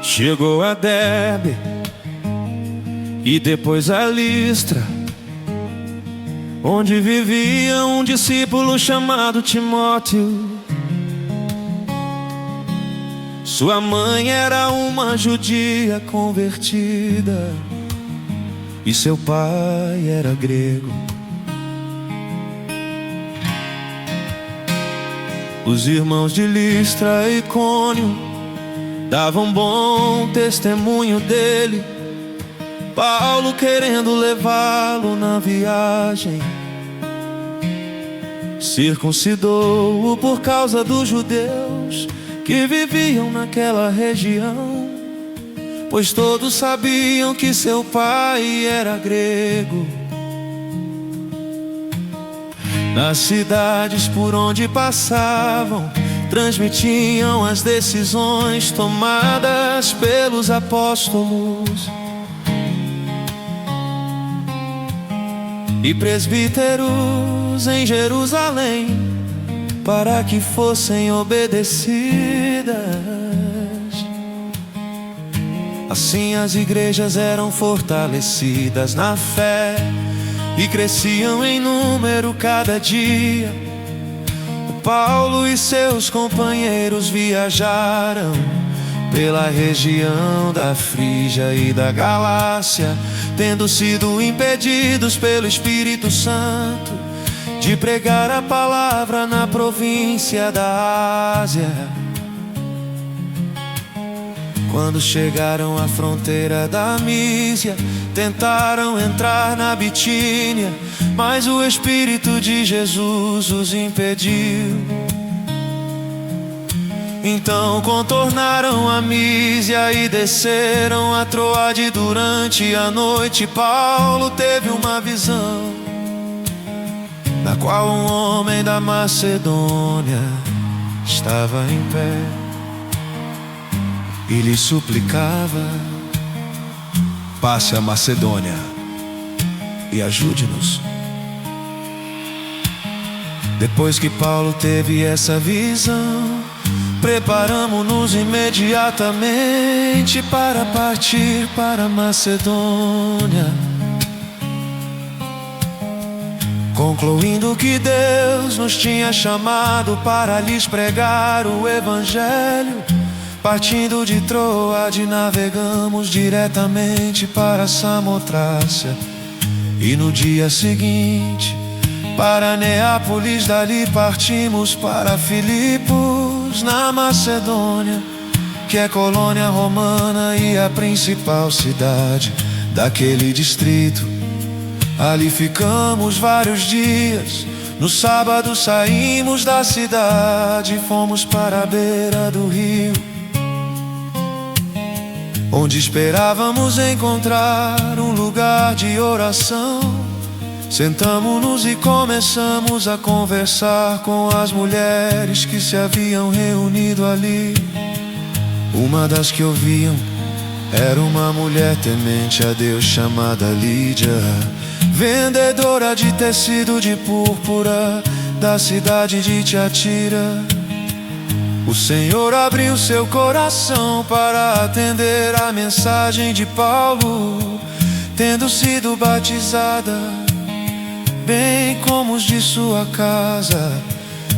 Chegou a Derbe e depois a Listra, onde vivia um discípulo chamado Timóteo. Sua mãe era uma judia convertida e seu pai era grego. Os irmãos de Listra e Icônio davam bom testemunho dele. Paulo, querendo levá-lo na viagem, circuncidou-o por causa dos judeus que viviam naquela região, pois todos sabiam que seu pai era grego. Nas cidades por onde passavam, transmitiam as decisões tomadas pelos apóstolos e presbíteros em Jerusalém, para que fossem obedecidas. Assim as igrejas eram fortalecidas na fé e cresciam em número cada dia. Paulo e seus companheiros viajaram pela região da Frígia e da Galácia, tendo sido impedidos pelo Espírito Santo de pregar a palavra na província da Ásia. Quando chegaram à fronteira da Mísia, tentaram entrar na Bitínia, mas o Espírito de Jesus os impediu. Então contornaram a Mísia e desceram a Troade. Durante a noite Paulo teve uma visão, na qual um homem da Macedônia estava em pé e lhe suplicava passe a Macedônia e ajude-nos. Depois que Paulo teve essa visão, preparamos-nos imediatamente para partir para Macedônia, concluindo que Deus nos tinha chamado para lhes pregar o Evangelho. Partindo de Troade, navegamos diretamente para Samotrácia, e no dia seguinte para Neápolis. Dali partimos para Filipos, na Macedônia, que é colônia romana e a principal cidade daquele distrito. Ali ficamos vários dias. No sábado saímos da cidade e fomos para a beira do rio, onde esperávamos encontrar um lugar de oração. Sentamos-nos e começamos a conversar com as mulheres que se haviam reunido ali. Uma das que ouviam era uma mulher temente a Deus chamada Lídia, vendedora de tecido de púrpura da cidade de Tiatira. O Senhor abriu seu coração para atender a mensagem de Paulo. Tendo sido batizada, bem como os de sua casa,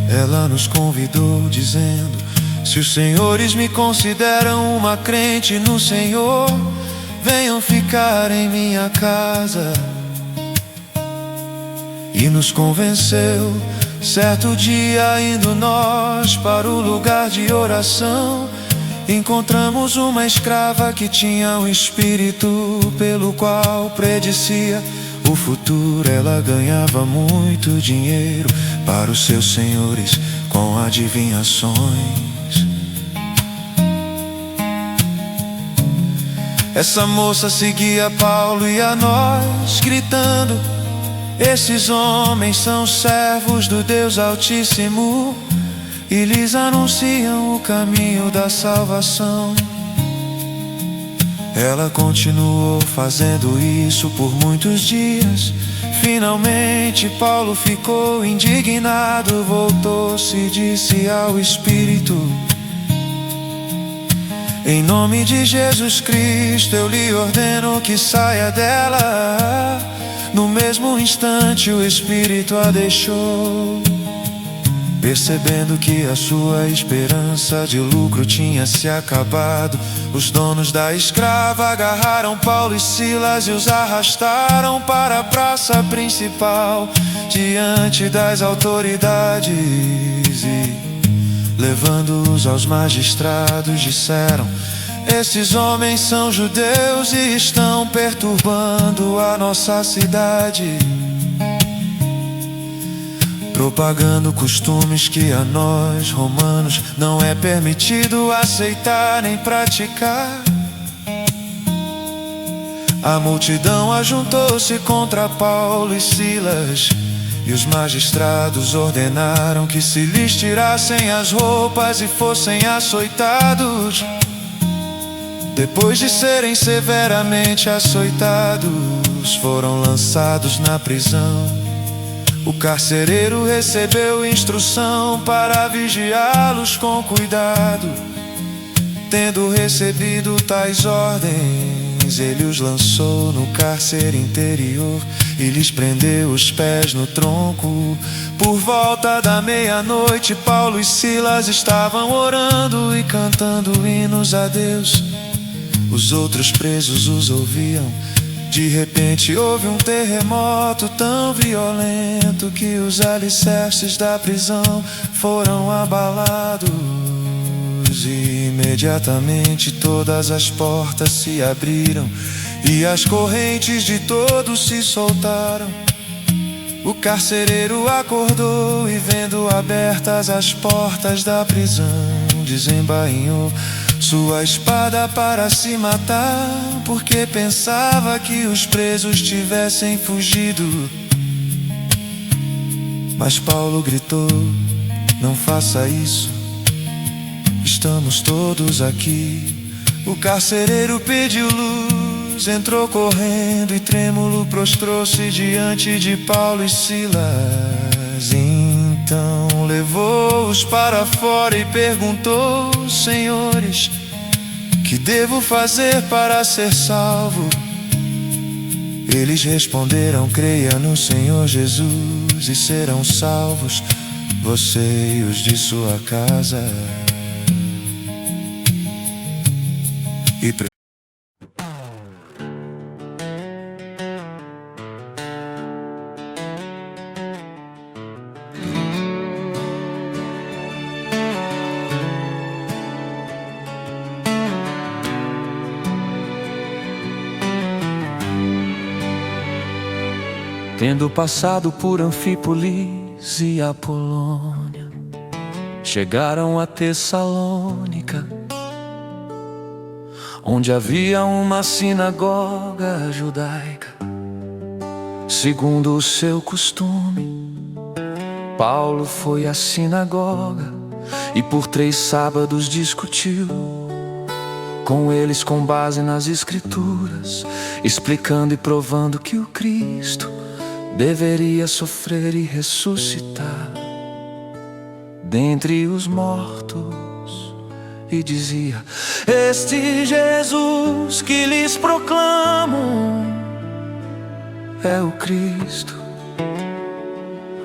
ela nos convidou dizendo: se os senhores me consideram uma crente no Senhor, venham ficar em minha casa. E nos convenceu. Certo dia, indo nós para o lugar de oração, encontramos uma escrava que tinha um espírito pelo qual predicia o futuro. Ela ganhava muito dinheiro para os seus senhores com adivinhações. Essa moça seguia Paulo e a nós, gritando: esses homens são servos do Deus Altíssimo e lhes anunciam o caminho da salvação. Ela continuou fazendo isso por muitos dias. Finalmente Paulo ficou indignado, voltou-se e disse ao Espírito: em nome de Jesus Cristo eu lhe ordeno que saia dela. No mesmo instante o Espírito a deixou. Percebendo que a sua esperança de lucro tinha se acabado, os donos da escrava agarraram Paulo e Silas e os arrastaram para a praça principal, diante das autoridades, e levando-os aos magistrados disseram: esses homens são judeus e estão perturbando a nossa cidade, propagando costumes que a nós, romanos, não é permitido aceitar nem praticar. A multidão ajuntou-se contra Paulo e Silas, e os magistrados ordenaram que se lhes tirassem as roupas e fossem açoitados. Depois de serem severamente açoitados, foram lançados na prisão. O carcereiro recebeu instrução para vigiá-los com cuidado. Tendo recebido tais ordens, ele os lançou no cárcere interior e lhes prendeu os pés no tronco. Por volta da meia-noite, Paulo e Silas estavam orando e cantando hinos a Deus. Os outros presos os ouviam. De repente houve um terremoto tão violento que os alicerces da prisão foram abalados. E imediatamente todas as portas se abriram e as correntes de todos se soltaram. O carcereiro acordou e, vendo abertas as portas da prisão, desembainhou sua espada para se matar, porque pensava que os presos tivessem fugido. Mas Paulo gritou: não faça isso, estamos todos aqui. O carcereiro pediu luz entrou correndo e trêmulo prostrou-se diante de Paulo e Silas. Então levou-os para fora e perguntou: Senhores, que devo fazer para ser salvo? Eles responderam: creia no Senhor Jesus e serão salvos você e os de sua casa. Tendo passado por Anfípolis e Apolônia, chegaram a Tessalônica, onde havia uma sinagoga judaica. Segundo o seu costume, Paulo foi à sinagoga e por 3 sábados discutiu com eles com base nas Escrituras, explicando e provando que o Cristo deveria sofrer e ressuscitar dentre os mortos. E dizia: este Jesus que lhes proclamo é o Cristo.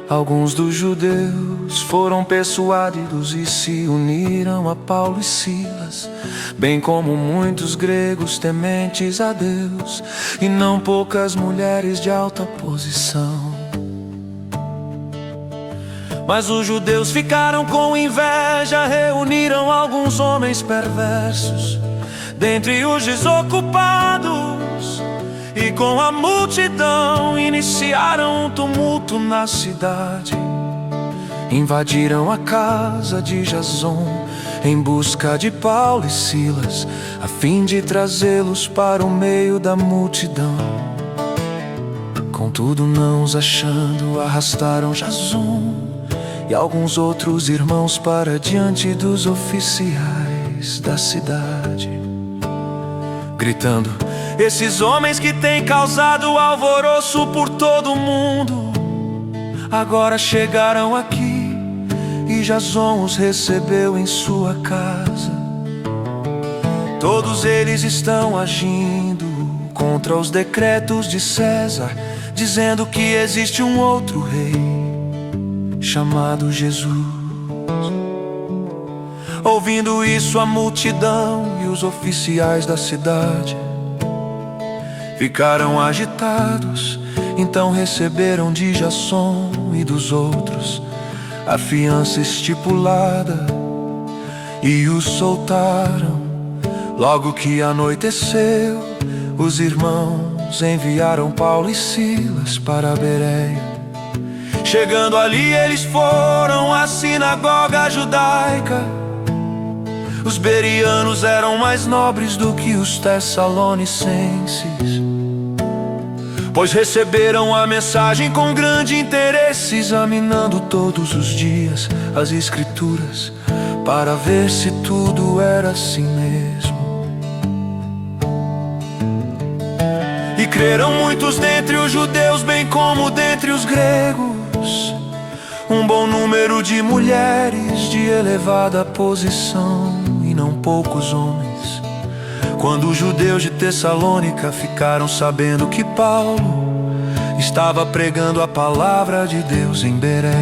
Alguns dos judeus foram persuadidos e se uniram a Paulo e Silas, bem como muitos gregos tementes a Deus, e não poucas mulheres de alta posição. Mas os judeus ficaram com inveja, reuniram alguns homens perversos dentre os desocupados, e com a multidão iniciaram um tumulto na cidade. Invadiram a casa de Jason em busca de Paulo e Silas, a fim de trazê-los para o meio da multidão. Contudo, não os achando, arrastaram Jason e alguns outros irmãos para diante dos oficiais da cidade, gritando: esses homens que têm causado alvoroço por todo o mundo, agora chegaram aqui e Jason os recebeu em sua casa. Todos eles estão agindo contra os decretos de César, dizendo que existe um outro rei chamado Jesus. Ouvindo isso, a multidão e os oficiais da cidade ficaram agitados. Então receberam de Jason e dos outros a fiança estipulada e os soltaram. Logo que anoiteceu, os irmãos enviaram Paulo e Silas para Bereia. Chegando ali, eles foram à sinagoga judaica. Os bereanos eram mais nobres do que os tessalonicenses, pois receberam a mensagem com grande interesse, examinando todos os dias as Escrituras para ver se tudo era assim mesmo. E creram muitos dentre os judeus, bem como dentre os gregos, um bom número de mulheres de elevada posição e não poucos homens. Quando os judeus de Tessalônica ficaram sabendo que Paulo estava pregando a palavra de Deus em Bereia,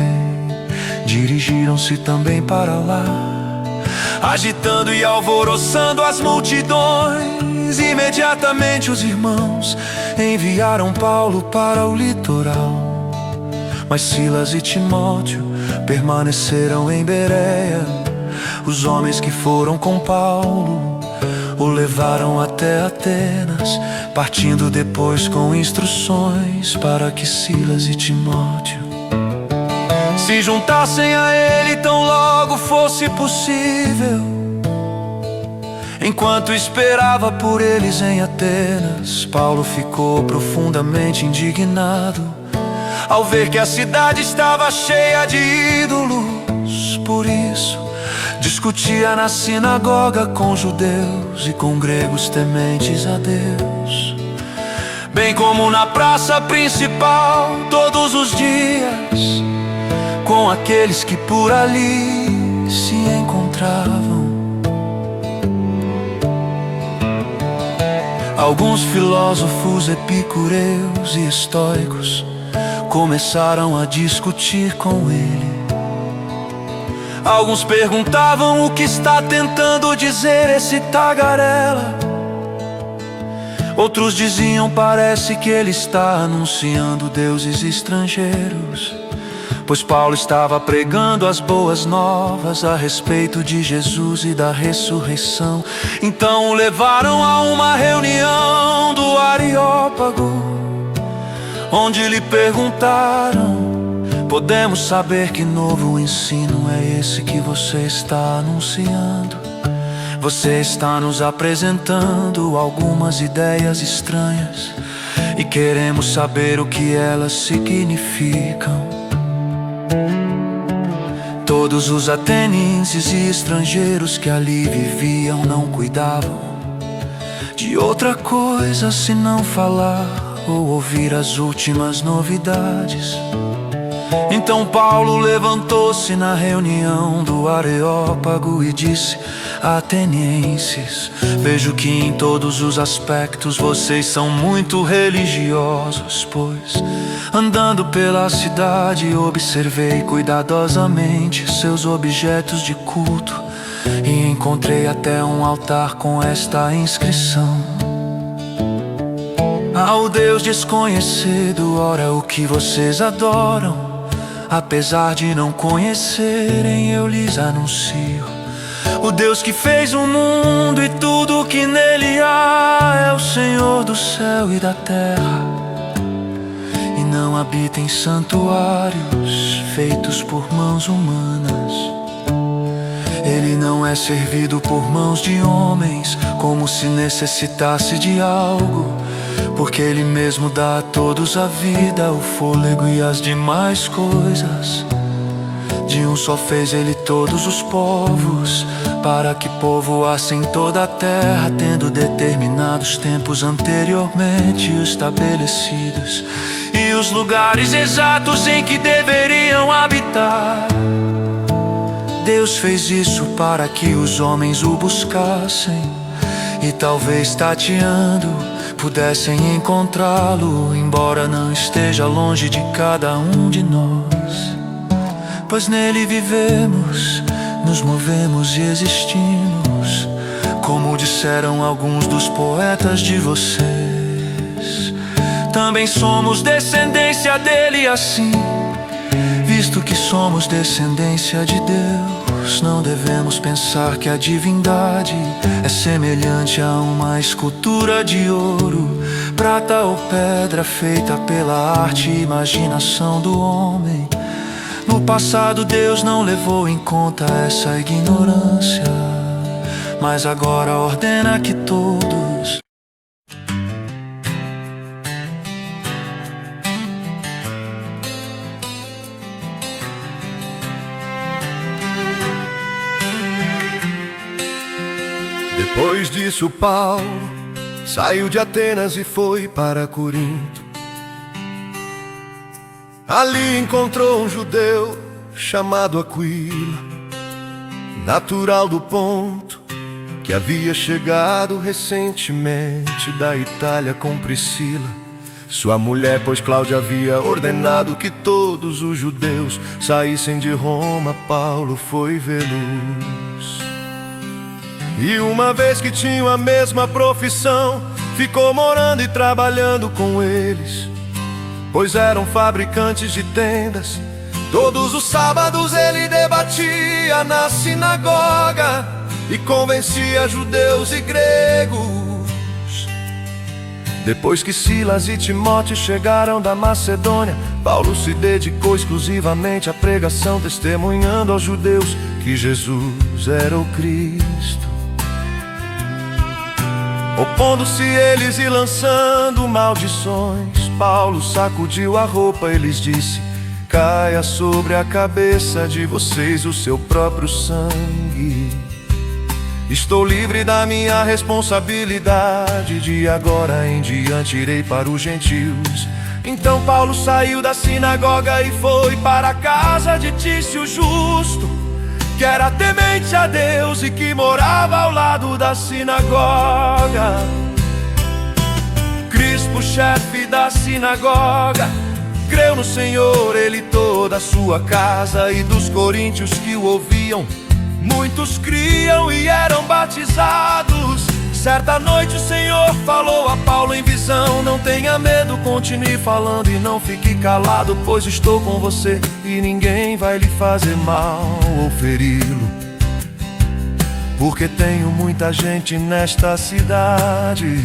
dirigiram-se também para lá, agitando e alvoroçando as multidões. Imediatamente os irmãos enviaram Paulo para o litoral, mas Silas e Timóteo permaneceram em Bereia. Os homens que foram com Paulo o levaram até Atenas, partindo depois com instruções para que Silas e Timóteo se juntassem a ele tão logo fosse possível. Enquanto esperava por eles em Atenas, Paulo ficou profundamente indignado ao ver que a cidade estava cheia de ídolos. Por isso, discutia na sinagoga com judeus e com gregos tementes a Deus. bem como na praça principal, todos os dias, com aqueles que por ali se encontravam. Alguns filósofos epicureus e estoicos começaram a discutir com ele. Alguns perguntavam o que está tentando dizer esse tagarela. Outros diziam, parece que ele está anunciando deuses estrangeiros, pois Paulo estava pregando as boas novas a respeito de Jesus e da ressurreição. Então o levaram a uma reunião do Areópago, onde lhe perguntaram: podemos saber que novo ensino é esse que você está anunciando? Você está nos apresentando algumas ideias estranhas e queremos saber o que elas significam. Todos os atenienses e estrangeiros que ali viviam não cuidavam de outra coisa senão falar ou ouvir as últimas novidades. Então Paulo levantou-se na reunião do Areópago e disse: atenienses, vejo que em todos os aspectos vocês são muito religiosos, pois andando pela cidade observei cuidadosamente seus objetos de culto e encontrei até um altar com esta inscrição: ao Deus desconhecido, ora o que vocês adoram. Apesar de não conhecerem, eu lhes anuncio: o Deus que fez o mundo e tudo que nele há é o Senhor do céu e da terra, e não habita em santuários feitos por mãos humanas. Ele não é servido por mãos de homens, como se necessitasse de algo, porque Ele mesmo dá a todos a vida, o fôlego e as demais coisas. De um só fez Ele todos os povos, para que povoassem toda a terra, tendo determinados tempos anteriormente estabelecidos, e os lugares exatos em que deveriam habitar. Deus fez isso para que os homens o buscassem, e talvez tateando pudessem encontrá-lo, embora não esteja longe de cada um de nós. Pois nele vivemos, nos movemos e existimos, como disseram alguns dos poetas de vocês. Também somos descendência dele, assim, visto que somos descendência de Deus, não devemos pensar que a divindade é semelhante a uma escultura de ouro, prata ou pedra feita pela arte e imaginação do homem. No passado Deus não levou em conta essa ignorância, mas agora ordena que todos Depois disso Paulo saiu de Atenas e foi para Corinto. Ali encontrou um judeu chamado Aquila, natural do Ponto, que havia chegado recentemente da Itália com Priscila, sua mulher, pois Cláudia havia ordenado que todos os judeus saíssem de Roma. Paulo foi vê-los, e uma vez que tinham a mesma profissão, ficou morando e trabalhando com eles, pois eram fabricantes de tendas. Todos os sábados ele debatia na sinagoga e convencia judeus e gregos. Depois que Silas e Timóteo chegaram da Macedônia, Paulo se dedicou exclusivamente à pregação, testemunhando aos judeus que Jesus era o Cristo. Opondo-se eles e lançando maldições, Paulo sacudiu a roupa e lhes disse: caia sobre a cabeça de vocês o seu próprio sangue. Estou livre da minha responsabilidade, de agora em diante irei para os gentios. Então Paulo saiu da sinagoga e foi para a casa de Tício Justo, que era temente a Deus e que morava ao lado da sinagoga. Crispo, chefe da sinagoga, creu no Senhor, ele e toda a sua casa. E dos coríntios que o ouviam, muitos criam e eram batizados. Certa noite o Senhor falou a Paulo em visão: não tenha medo, continue falando e não fique calado, pois estou com você e ninguém vai lhe fazer mal ou feri-lo, porque tenho muita gente nesta cidade.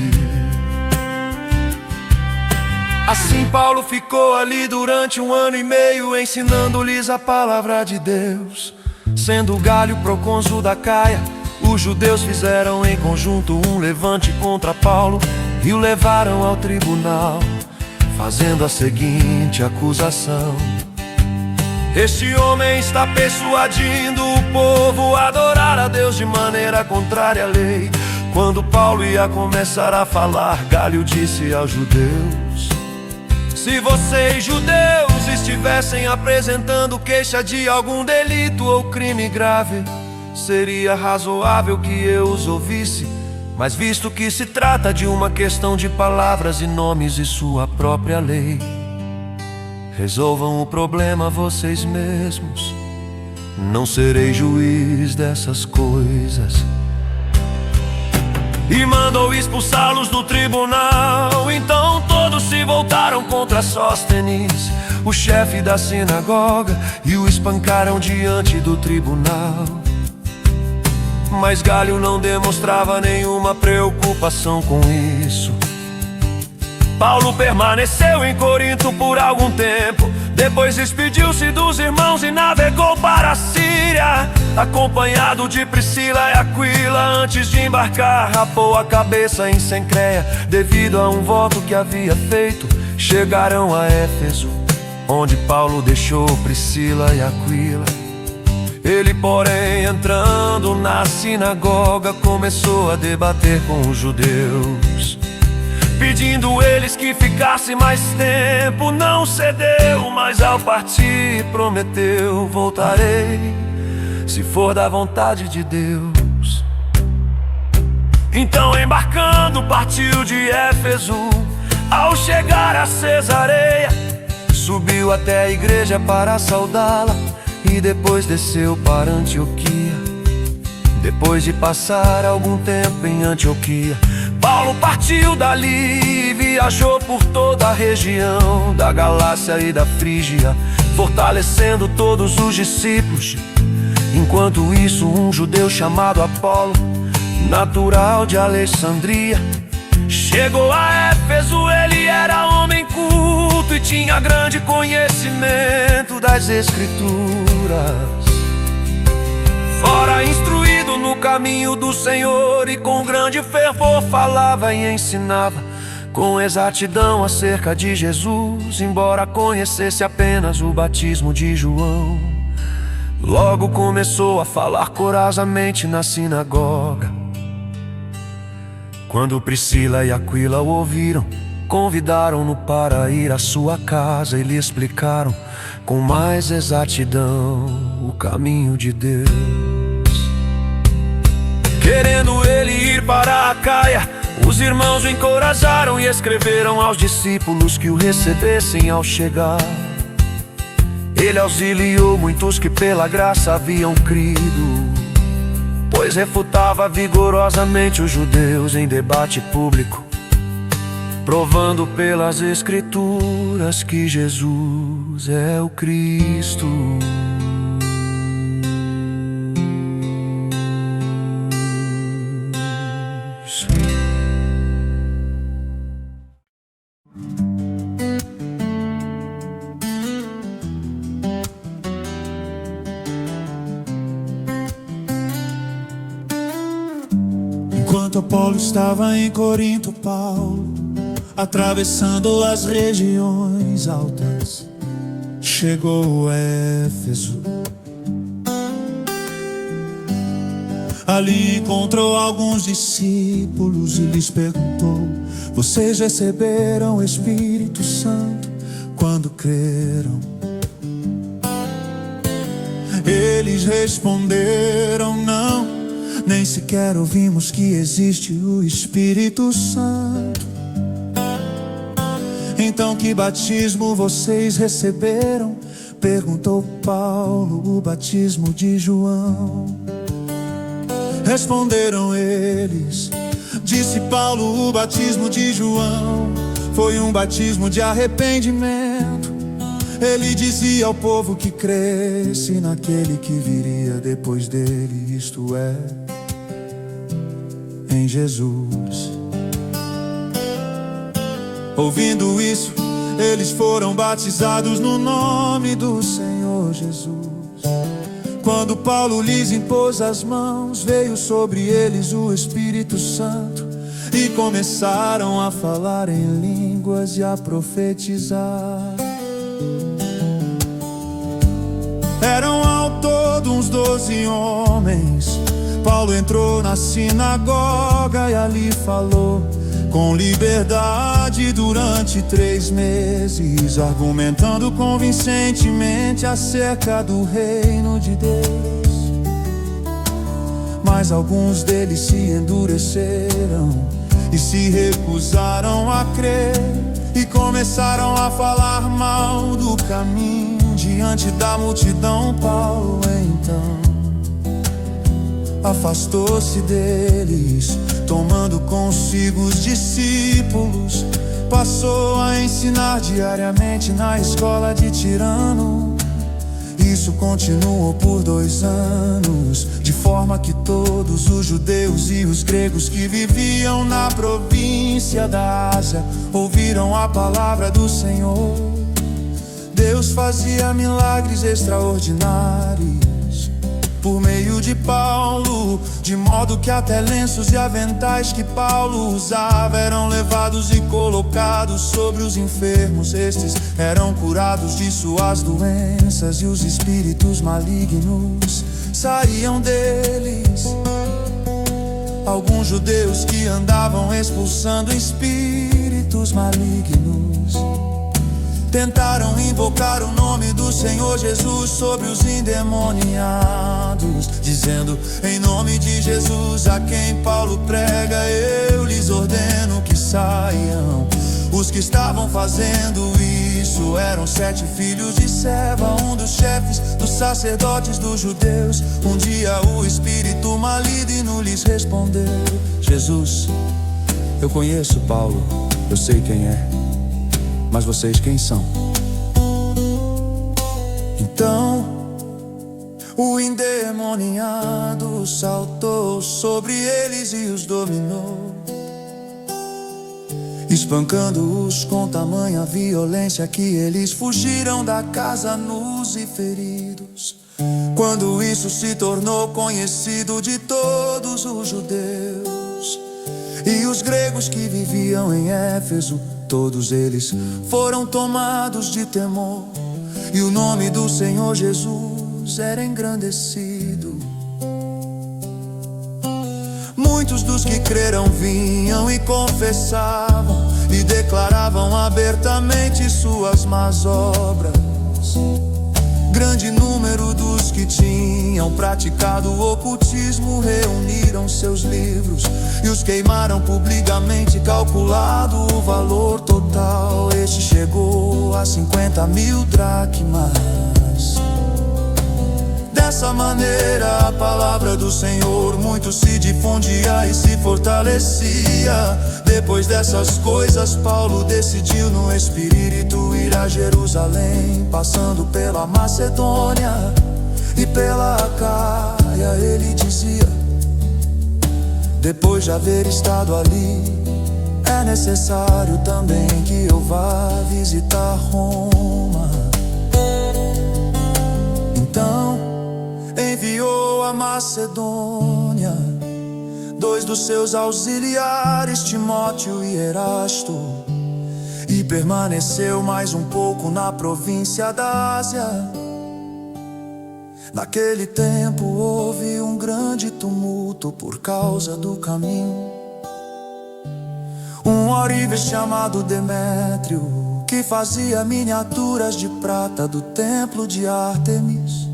Assim Paulo ficou ali durante 1 ano e meio, ensinando-lhes a palavra de Deus. Sendo Galho procônsul da Caia, os judeus fizeram em conjunto um levante contra Paulo e o levaram ao tribunal, fazendo a seguinte acusação: este homem está persuadindo o povo a adorar a Deus de maneira contrária à lei. Quando Paulo ia começar a falar, Galho disse aos judeus: se vocês, judeus, estivessem apresentando queixa de algum delito ou crime grave, seria razoável que eu os ouvisse. Mas visto que se trata de uma questão de palavras e nomes e sua própria lei, resolvam o problema vocês mesmos. Não serei juiz dessas coisas. E mandou expulsá-los do tribunal. Então todos se voltaram contra Sóstenes, o chefe da sinagoga, e o espancaram diante do tribunal. Mas Galho não demonstrava nenhuma preocupação com isso. Paulo permaneceu em Corinto por algum tempo, depois despediu-se dos irmãos e navegou para a Síria, acompanhado de Priscila e Aquila. Antes de embarcar, rapou a cabeça em Cencreia, devido a um voto que havia feito. Chegaram a Éfeso, onde Paulo deixou Priscila e Aquila. Ele, porém, entrando na sinagoga, começou a debater com os judeus, pedindo eles que ficasse mais tempo. Não cedeu, mas ao partir prometeu: voltarei, se for da vontade de Deus. Então, embarcando, partiu de Éfeso. Ao chegar a Cesareia, subiu até a igreja para saudá-la e depois desceu para Antioquia. Depois de passar algum tempo em Antioquia, Paulo partiu dali e viajou por toda a região da Galácia e da Frígia, fortalecendo todos os discípulos. Enquanto isso, um judeu chamado Apolo, natural de Alexandria, chegou a Éfeso. Ele era homem culto e tinha grande conhecimento das Escrituras. Fora instruído no caminho do Senhor, e com grande fervor falava e ensinava com exatidão acerca de Jesus, embora conhecesse apenas o batismo de João. Logo começou a falar corajosamente na sinagoga. Quando Priscila e Aquila o ouviram, convidaram-no para ir à sua casa e lhe explicaram com mais exatidão o caminho de Deus. Querendo ele ir para a Caia, os irmãos o encorajaram e escreveram aos discípulos que o recebessem ao chegar. Ele auxiliou muitos que pela graça haviam crido, pois refutava vigorosamente os judeus em debate público, provando pelas Escrituras que Jesus é o Cristo. Enquanto Apolo estava em Corinto, Paulo, atravessando as regiões altas, chegou a Éfeso. Ali encontrou alguns discípulos e lhes perguntou: vocês receberam o Espírito Santo quando creram? Eles responderam: não, nem sequer ouvimos que existe o Espírito Santo. Então que batismo vocês receberam? Perguntou Paulo. O batismo de João. Responderam eles. Disse Paulo: o batismo de João foi um batismo de arrependimento. Ele dizia ao povo que cresce naquele que viria depois dele, isto é, em Jesus. Ouvindo isso, eles foram batizados no nome do Senhor Jesus. Quando Paulo lhes impôs as mãos, veio sobre eles o Espírito Santo e começaram a falar em línguas e a profetizar. Eram ao todo uns 12 homens. Paulo entrou na sinagoga e ali falou com liberdade durante 3 meses, argumentando convincentemente acerca do reino de Deus. Mas alguns deles se endureceram e se recusaram a crer, e começaram a falar mal do caminho diante da multidão. Paulo então afastou-se deles, tomando consigo os discípulos, passou a ensinar diariamente na escola de Tirano. Isso continuou por 2 anos, de forma que todos os judeus e os gregos que viviam na província da Ásia ouviram a palavra do Senhor. Deus fazia milagres extraordinários por meio de Paulo, de modo que até lenços e aventais que Paulo usava eram levados e colocados sobre os enfermos. Estes eram curados de suas doenças e os espíritos malignos saíam deles. Alguns judeus que andavam expulsando espíritos malignos tentaram invocar o nome do Senhor Jesus sobre os endemoniados, dizendo: em nome de Jesus, a quem Paulo prega, eu lhes ordeno que saiam. Os que estavam fazendo isso eram 7 filhos de Seva, um dos chefes dos sacerdotes dos judeus. Um dia o espírito maligno lhes respondeu: Jesus, eu conheço Paulo, eu sei quem é, mas vocês quem são? Então o endemoniado saltou sobre eles e os dominou, espancando-os com tamanha violência que eles fugiram da casa nus e feridos. Quando isso se tornou conhecido de todos os judeus e os gregos que viviam em Éfeso, todos eles foram tomados de temor, e o nome do Senhor Jesus era engrandecido. Muitos dos que creram vinham e confessavam e declaravam abertamente suas más obras. Grande número dos que tinham praticado o ocultismo reuniram seus livros e os queimaram publicamente, calculado o valor total. Este chegou a 50.000 dracmas. Dessa maneira a palavra do Senhor muito se difundia e se fortalecia. Depois dessas coisas, Paulo decidiu no Espírito ir a Jerusalém, passando pela Macedônia e pela Acaia. Ele dizia: depois de haver estado ali, é necessário também que eu vá visitar Roma. Então enviou a Macedônia 2 dos seus auxiliares, Timóteo e Erasto, e permaneceu mais um pouco na província da Ásia. Naquele tempo houve um grande tumulto tumulto por causa do caminho. Um ourives chamado Demétrio, que fazia miniaturas de prata do templo de Ártemis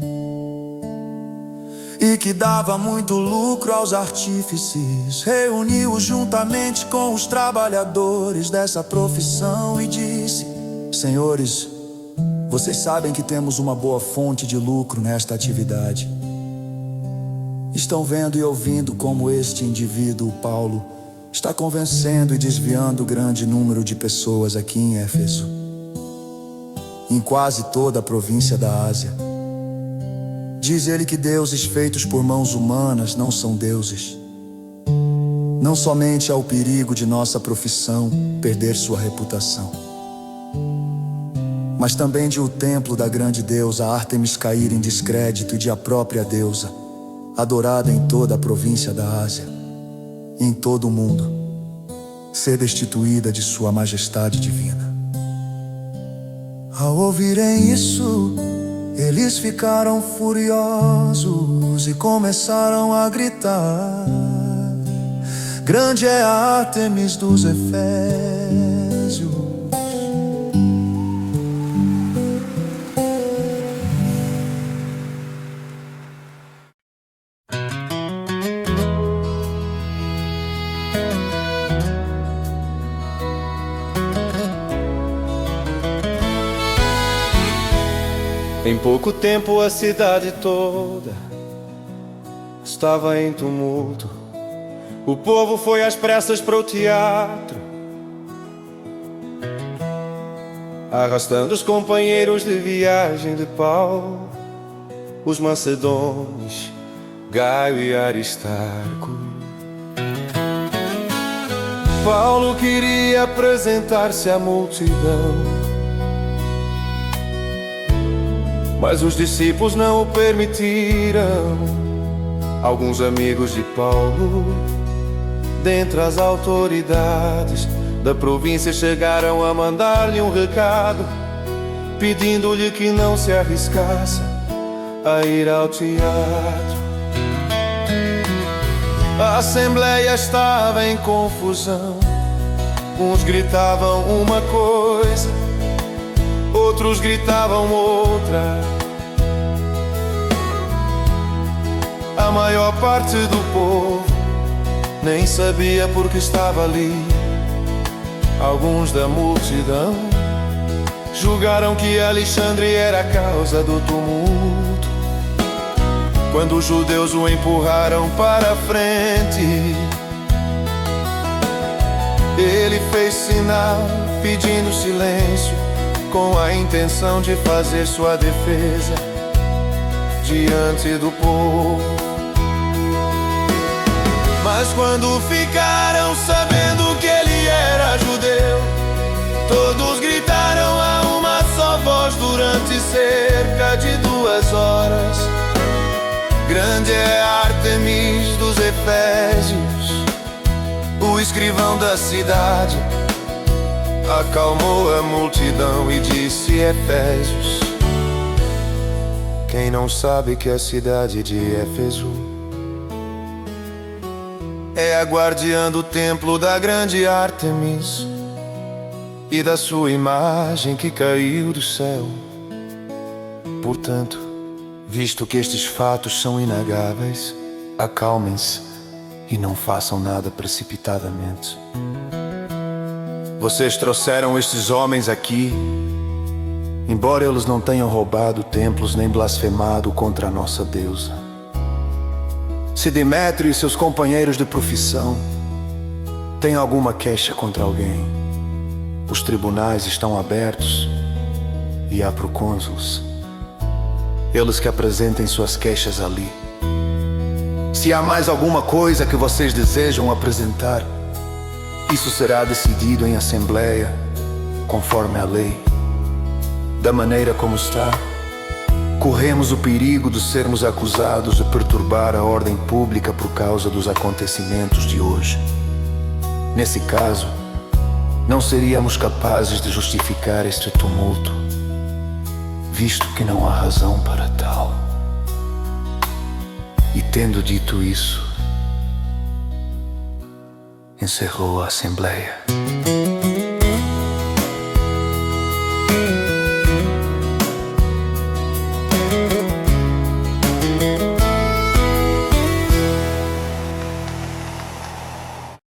e que dava muito lucro aos artífices, reuniu-os juntamente com os trabalhadores dessa profissão e disse: senhores, vocês sabem que temos uma boa fonte de lucro nesta atividade. Estão vendo e ouvindo como este indivíduo, Paulo, está convencendo e desviando grande número de pessoas aqui em Éfeso, em quase toda a província da Ásia. Diz ele que deuses feitos por mãos humanas não são deuses. Não somente há o perigo de nossa profissão perder sua reputação, mas também de o templo da grande deusa Ártemis cair em descrédito e de a própria deusa, adorada em toda a província da Ásia e em todo o mundo, ser destituída de sua majestade divina. Ao ouvirem isso, eles ficaram furiosos e começaram a gritar: grande é a Ártemis dos Efésios. Em pouco tempo a cidade toda estava em tumulto. O povo foi às pressas para o teatro, arrastando os companheiros de viagem de Paulo, os macedônios, Gaio e Aristarco. Paulo queria apresentar-se à multidão, mas os discípulos não o permitiram. Alguns amigos de Paulo, dentre as autoridades da província, chegaram a mandar-lhe um recado, pedindo-lhe que não se arriscasse a ir ao teatro. A assembleia estava em confusão. Uns gritavam uma coisa, outros gritavam outra. A maior parte do povo nem sabia por que estava ali. Alguns da multidão julgaram que Alexandre era a causa do tumulto. Quando os judeus o empurraram para a frente, ele fez sinal pedindo silêncio, com a intenção de fazer sua defesa diante do povo. Mas quando ficaram sabendo que ele era judeu, todos gritaram a uma só voz durante cerca de 2 horas: grande é Ártemis dos Efésios. O escrivão da cidade acalmou a multidão e disse: Efésios, quem não sabe que a cidade de Éfeso é a guardiã do templo da grande Ártemis e da sua imagem que caiu do céu. Portanto, visto que estes fatos são inegáveis, acalmem-se e não façam nada precipitadamente. Vocês trouxeram estes homens aqui, embora eles não tenham roubado templos nem blasfemado contra a nossa deusa. Se Demétrio e seus companheiros de profissão têm alguma queixa contra alguém, os tribunais estão abertos e há procônsulos. Eles que apresentem suas queixas ali. Se há mais alguma coisa que vocês desejam apresentar, isso será decidido em assembleia, conforme a lei. Da maneira como está, corremos o perigo de sermos acusados de perturbar a ordem pública por causa dos acontecimentos de hoje. Nesse caso, não seríamos capazes de justificar este tumulto, visto que não há razão para tal. E tendo dito isso, encerrou a assembleia.